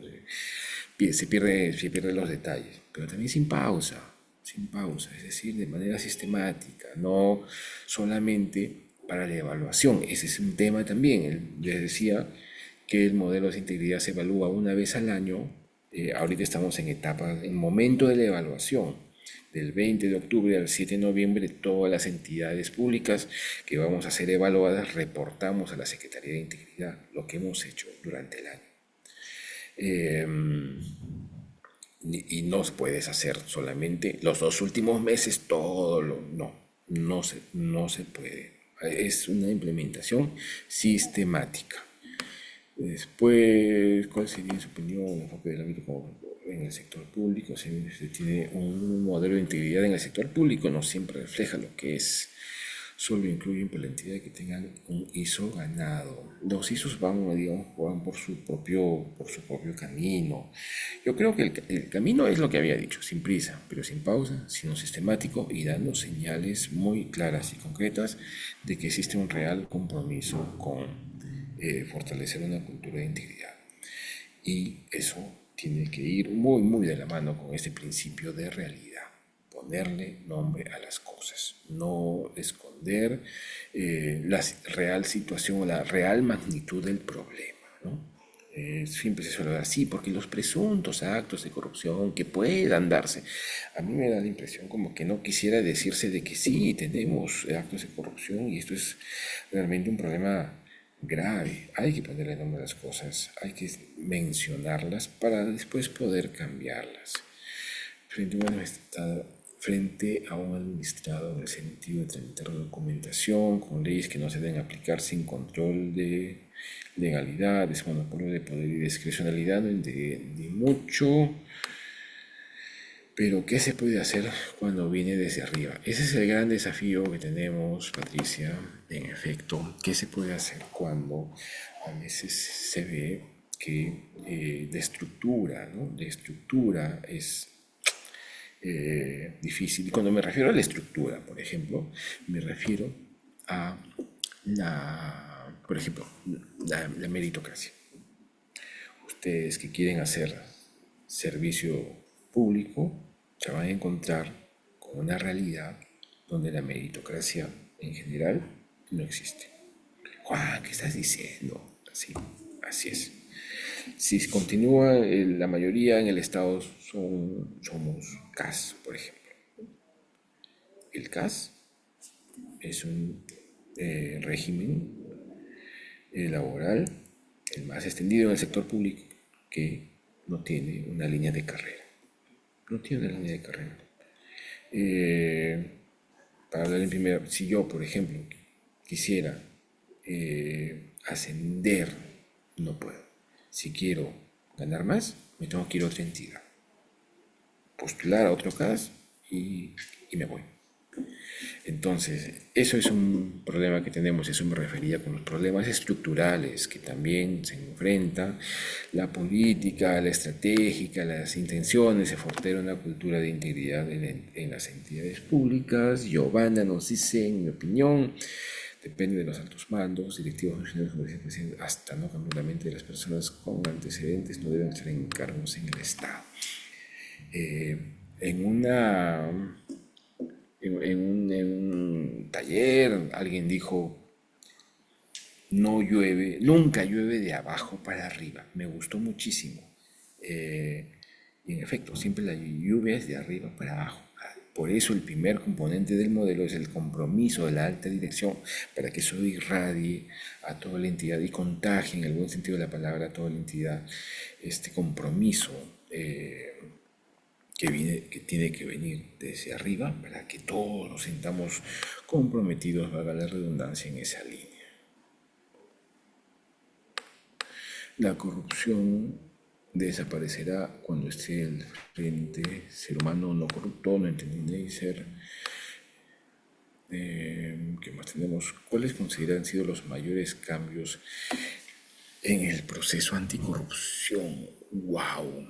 se pierde los detalles, pero también sin pausa, es decir, de manera sistemática, no solamente para la evaluación. Ese es un tema también. Les decía que el modelo de integridad se evalúa una vez al año. Ahorita estamos en momento de la evaluación. Del 20 de octubre al 7 de noviembre, todas las entidades públicas que vamos a ser evaluadas reportamos a la Secretaría de Integridad lo que hemos hecho durante el año. Y no puedes hacer solamente los 2 últimos meses no se puede. Es una implementación sistemática. Después, ¿cuál sería su opinión en el enfoque del ámbito en el sector público? Si se tiene un modelo de integridad en el sector público, no siempre refleja lo que es. Solo incluyen por la entidad que tengan un ISO ganado. Los ISOs van por su propio camino. Yo creo que el camino es lo que había dicho, sin prisa, pero sin pausa, sino sistemático y dando señales muy claras y concretas de que existe un real compromiso con fortalecer una cultura de integridad. Y eso tiene que ir muy, muy de la mano con este principio de realidad. Ponerle nombre a las cosas, no esconder la real situación o la real magnitud del problema, ¿no? Siempre se suele hablar así, porque los presuntos actos de corrupción que puedan darse, a mí me da la impresión como que no quisiera decirse de que sí, tenemos actos de corrupción y esto es realmente un problema grave. Hay que ponerle nombre a las cosas, hay que mencionarlas para después poder cambiarlas. Frente a un administrado en el sentido de tramitar documentación con leyes que no se deben aplicar sin control de legalidad, es monopolio de poder y discrecionalidad, no entendí mucho. Pero, ¿qué se puede hacer cuando viene desde arriba? Ese es el gran desafío que tenemos, Patricia, en efecto. ¿Qué se puede hacer cuando a veces se ve que de estructura, ¿no? De estructura es difícil? Y cuando me refiero a la estructura, por ejemplo, me refiero a por ejemplo, la meritocracia. Ustedes que quieren hacer servicio público se van a encontrar con una realidad donde la meritocracia en general no existe. Juan, ¿qué estás diciendo? Así es. Si continúa la mayoría en el Estado somos CAS, por ejemplo. El CAS es un régimen laboral, el más extendido en el sector público, que no tiene una línea de carrera. No tiene una línea de carrera. Para hablar en primero, si yo, por ejemplo, quisiera ascender, no puedo. Si quiero ganar más, me tengo que ir a otra entidad, postular a otro CAS y me voy. Entonces, eso es un problema que tenemos, eso me refería con los problemas estructurales que también se enfrentan, la política, la estratégica, las intenciones de fortalecer una cultura de integridad en las entidades públicas. Giovanna nos dice, en mi opinión, depende de los altos mandos, directivos funcionarios, como decía el presidente, hasta no cambiar la mente de las personas con antecedentes no deben estar en cargos en el Estado. en una, en un taller alguien dijo, no llueve, nunca llueve de abajo para arriba. Me gustó muchísimo. Eh, y en efecto, siempre la lluvia es de arriba para abajo. Por eso el primer componente del modelo es el compromiso de la alta dirección para que eso irradie a toda la entidad y contagie en el buen sentido de la palabra a toda la entidad este compromiso que tiene que venir desde arriba para que todos nos sintamos comprometidos, valga la redundancia, en esa línea. La corrupción desaparecerá cuando esté el frente ser humano no corrupto, no entendiendo y ser. ¿Qué más tenemos? ¿Cuáles consideran sido los mayores cambios en el proceso anticorrupción? ¡Wow!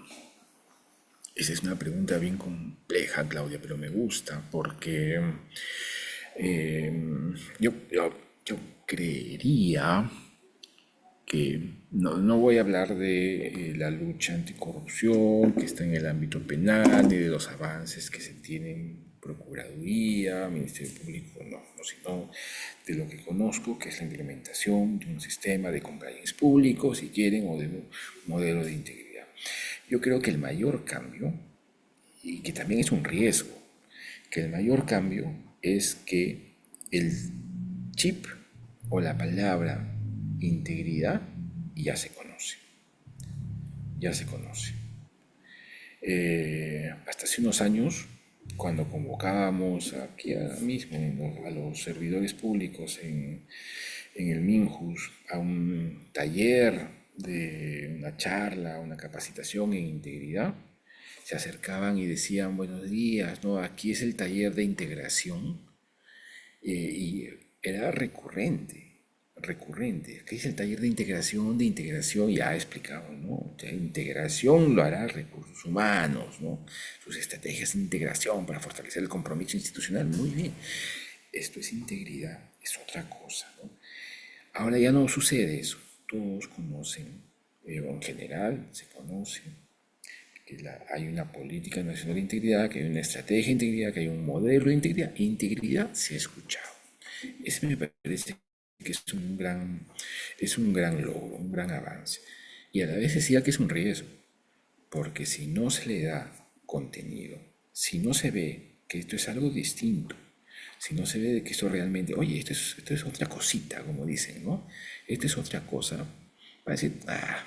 Esa es una pregunta bien compleja, Claudia, pero me gusta porque yo creería que no voy a hablar de la lucha anticorrupción que está en el ámbito penal, ni de los avances que se tienen Procuraduría, Ministerio Público, no, sino de lo que conozco, que es la implementación de un sistema de compliance público, si quieren, o de un modelo de integridad. Yo creo que el mayor cambio, y que también es un riesgo, que el mayor cambio es que el chip o la palabra integridad ya se conoce, ya se conoce. Hasta hace unos años, cuando convocábamos aquí mismo a los servidores públicos en el MINJUS a un taller de una charla, una capacitación en integridad, se acercaban y decían, buenos días, ¿no? Aquí es el taller de integración. Y era recurrente. Aquí es el taller de integración, ya ha explicado, ¿no? O sea, integración lo hará recursos humanos, ¿no? Sus estrategias de integración para fortalecer el compromiso institucional, muy bien. Esto es integridad, es otra cosa, ¿no? Ahora ya no sucede eso. Todos conocen, en general se conoce que hay una política nacional de integridad, que hay una estrategia de integridad, que hay un modelo de integridad. Integridad se ha escuchado. Ese me parece que es un gran logro, un gran avance. Y a la vez decía que es un riesgo, porque si no se le da contenido, si no se ve que esto es algo distinto, si no se ve de que esto realmente, oye, esto es otra cosita, como dicen, ¿no? Esto es otra cosa, va a decir,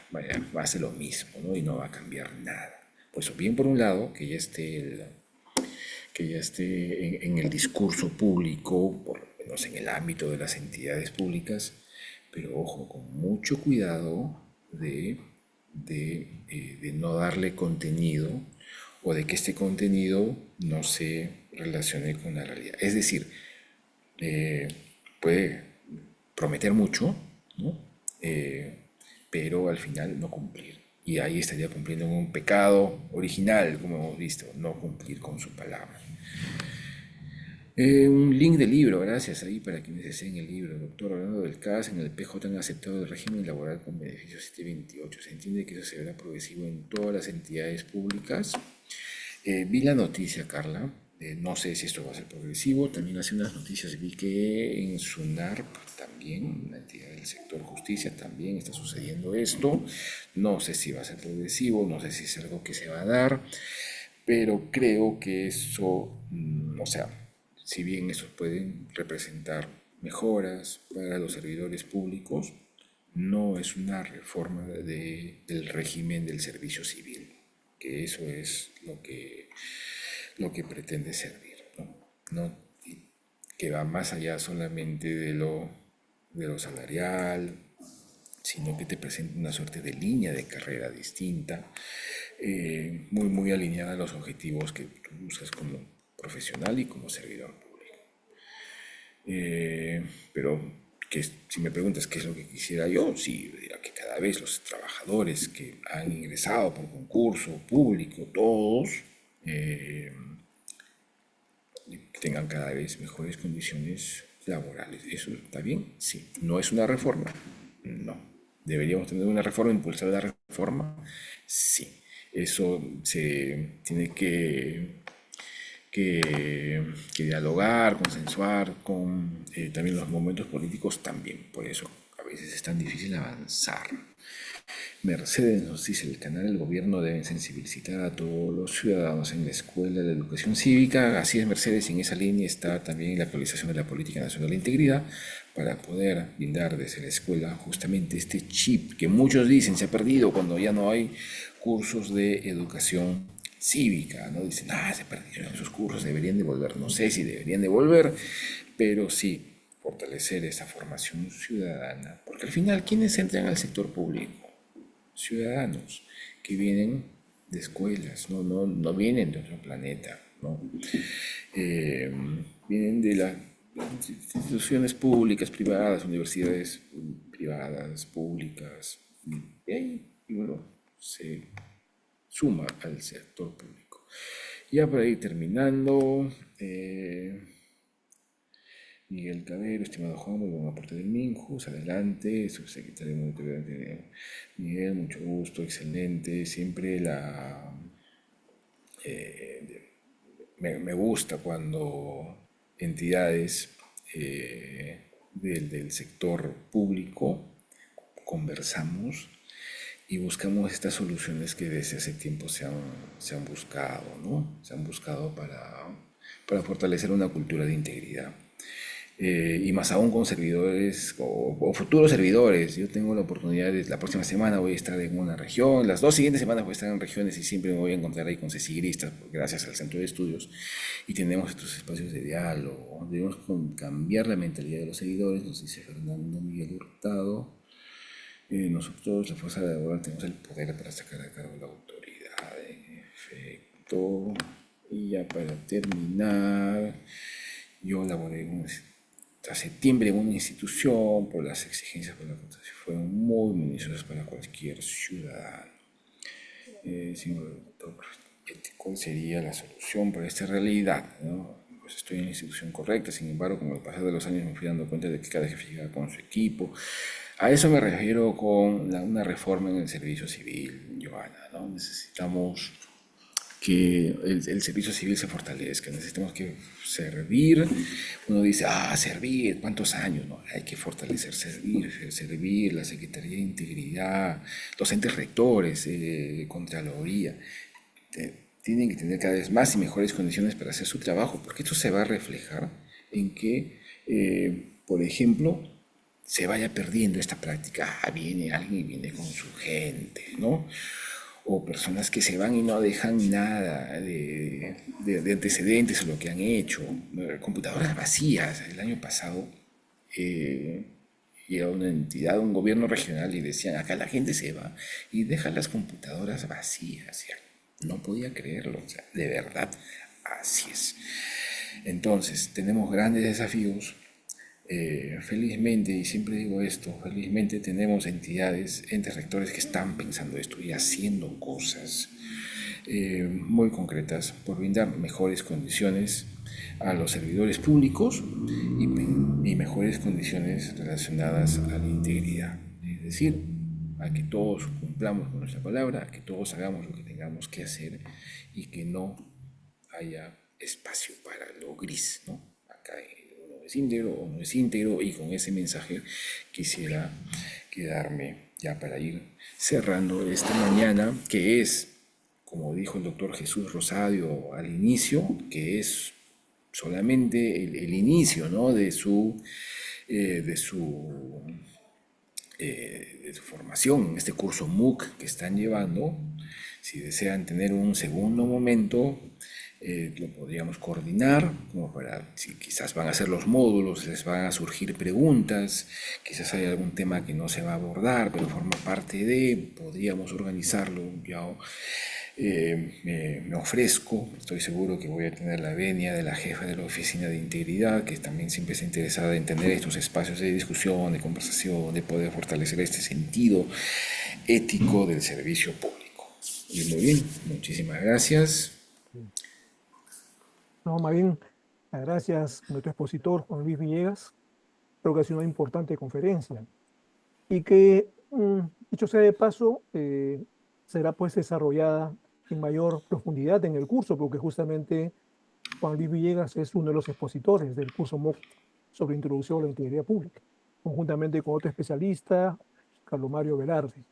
vaya, va a ser lo mismo, ¿no? Y no va a cambiar nada. Pues bien, por un lado, que ya esté en el discurso público, por lo menos en el ámbito de las entidades públicas, pero ojo, con mucho cuidado de no darle contenido o de que este contenido no se relacione con la realidad. Es decir, eh, puede prometer mucho, ¿no? Pero al final no cumplir. Y ahí estaría cumpliendo un pecado original, como hemos visto, no cumplir con su palabra. Un link del libro, gracias ahí para quienes deseen el libro. Doctor, hablando del CAS, en el PJ han aceptado el régimen laboral con beneficios 728. Se entiende que eso se verá progresivo en todas las entidades públicas. Vi la noticia, Carla. No sé si esto va a ser progresivo. También hace unas noticias vi que en SUNARP también, una entidad del sector justicia, también está sucediendo esto. No sé si va a ser progresivo, no sé si es algo que se va a dar, pero creo que eso, o sea, si bien eso pueden representar mejoras para los servidores públicos, no es una reforma del régimen del servicio civil, que eso es lo que pretende servir, ¿no? Que va más allá solamente de lo salarial, sino que te presenta una suerte de línea de carrera distinta, muy alineada a los objetivos que tú buscas como profesional y como servidor público. Pero que si me preguntas qué es lo que quisiera yo, sí, diría que cada vez los trabajadores que han ingresado por concurso público, todos, que tengan cada vez mejores condiciones laborales. ¿Eso está bien? Sí. ¿No es una reforma? No. ¿Deberíamos tener una reforma, impulsar la reforma? Sí. Eso se tiene que dialogar, consensuar con también los momentos políticos también. Por eso a veces es tan difícil avanzar. Mercedes nos dice, el canal del gobierno debe sensibilizar a todos los ciudadanos en la escuela de la educación cívica. Así es, Mercedes, y en esa línea está también la actualización de la Política Nacional de Integridad para poder brindar desde la escuela justamente este chip que muchos dicen se ha perdido cuando ya no hay cursos de educación cívica, ¿no? Dicen, se perdieron esos cursos, deberían de volver. No sé si deberían de volver, pero sí fortalecer esa formación ciudadana, porque al final, ¿quiénes entran al sector público? Ciudadanos que vienen de escuelas, no vienen de otro planeta, ¿no? Eh, Vienen de las instituciones públicas, privadas, universidades privadas, públicas, y ahí uno se suma al sector público. Ya para ir terminando, Miguel Cabero, estimado Juan, muy buen aporte del Minjus, adelante, subsecretario de Monitoreante. Miguel, mucho gusto, excelente, siempre me gusta cuando entidades del sector público conversamos y buscamos estas soluciones que desde hace tiempo se han buscado, ¿no? Se han buscado para fortalecer una cultura de integridad. Y más aún con servidores o futuros servidores. Yo tengo la oportunidad de, la próxima semana voy a estar en una región, las dos siguientes semanas voy a estar en regiones y siempre me voy a encontrar ahí con cesigristas, gracias al centro de estudios, y tenemos estos espacios de diálogo. Debemos cambiar la mentalidad de los servidores, nos dice Fernando Miguel Hurtado. Nosotros, la fuerza laboral, tenemos el poder para sacar a cargo la autoridad, en efecto. Y ya para terminar, yo laboré hasta septiembre en una institución por las exigencias por la contratación. Fueron muy minuciosas para cualquier ciudadano. Señor doctor, ¿cuál sería la solución para esta realidad? ¿No? Pues estoy en la institución correcta, sin embargo, con el pasar de los años me fui dando cuenta de que cada jefe llegaba con su equipo. A eso me refiero con una reforma en el servicio civil, Johanna, ¿no? Necesitamos que el servicio civil se fortalezca, necesitamos que servir, uno dice, servir, ¿cuántos años? No, hay que fortalecer, servir, la Secretaría de Integridad, los entes rectores, Contraloría, tienen que tener cada vez más y mejores condiciones para hacer su trabajo, porque esto se va a reflejar en que, por ejemplo, se vaya perdiendo esta práctica. Viene alguien y viene con su gente, ¿no? O personas que se van y no dejan nada de antecedentes o lo que han hecho. Computadoras vacías. El año pasado llega una entidad, un gobierno regional y decían, acá la gente se va y deja las computadoras vacías. Ya, no podía creerlo, o sea, de verdad, así es. Entonces, tenemos grandes desafíos. Felizmente, y siempre digo esto, felizmente tenemos entidades, entes rectores que están pensando esto y haciendo cosas muy concretas por brindar mejores condiciones a los servidores públicos y mejores condiciones relacionadas a la integridad. Es decir, a que todos cumplamos con nuestra palabra, a que todos hagamos lo que tengamos que hacer y que no haya espacio para lo gris, ¿no? Acá uno es íntegro o no es íntegro, y con ese mensaje quisiera quedarme ya para ir cerrando esta mañana, que es, como dijo el doctor Jesús Rosario al inicio, que es solamente el inicio, ¿no? De su de su formación en este curso MOOC que están llevando. Si desean tener un segundo momento, lo podríamos coordinar, como para, si quizás van a hacer los módulos, les van a surgir preguntas, quizás hay algún tema que no se va a abordar, pero forma parte de, podríamos organizarlo. Ya me ofrezco, estoy seguro que voy a tener la venia de la jefa de la Oficina de Integridad, que también siempre está interesada en tener estos espacios de discusión, de conversación, de poder fortalecer este sentido ético del servicio público. Y muy bien, muchísimas gracias. No, más bien, gracias a nuestro expositor Juan Luis Villegas. Creo que ha sido una importante conferencia y que, dicho sea de paso, será pues desarrollada en mayor profundidad en el curso, porque justamente Juan Luis Villegas es uno de los expositores del curso MOOC sobre Introducción a la Integridad Pública, conjuntamente con otro especialista, Carlos Mario Velarde.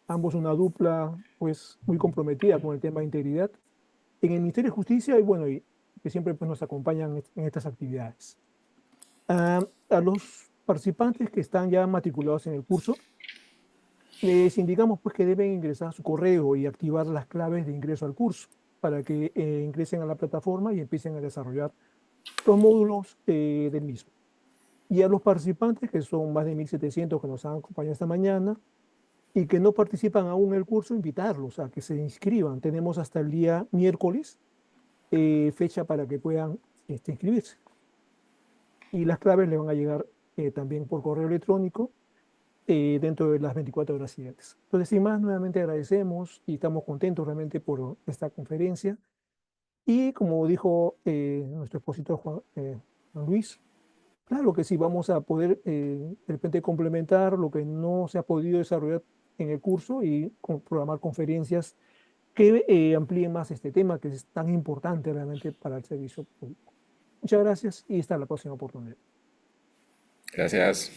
Ambos una dupla pues muy comprometida con el tema de integridad en el Ministerio de Justicia y bueno, y que siempre pues, nos acompañan en estas actividades. A los participantes que están ya matriculados en el curso, les indicamos pues que deben ingresar a su correo y activar las claves de ingreso al curso para que ingresen a la plataforma y empiecen a desarrollar los módulos del mismo. Y a los participantes, que son más de 1.700 que nos han acompañado esta mañana y que no participan aún en el curso, invitarlos a que se inscriban. Tenemos hasta el día miércoles fecha para que puedan inscribirse. Y las claves le van a llegar también por correo electrónico dentro de las 24 horas siguientes. Entonces, sin más, nuevamente agradecemos y estamos contentos realmente por esta conferencia. Y como dijo nuestro expositor Juan Luis, claro que sí, vamos a poder de repente complementar lo que no se ha podido desarrollar en el curso y programar conferencias que amplíen más este tema que es tan importante realmente para el servicio público. Muchas gracias y hasta la próxima oportunidad. Gracias.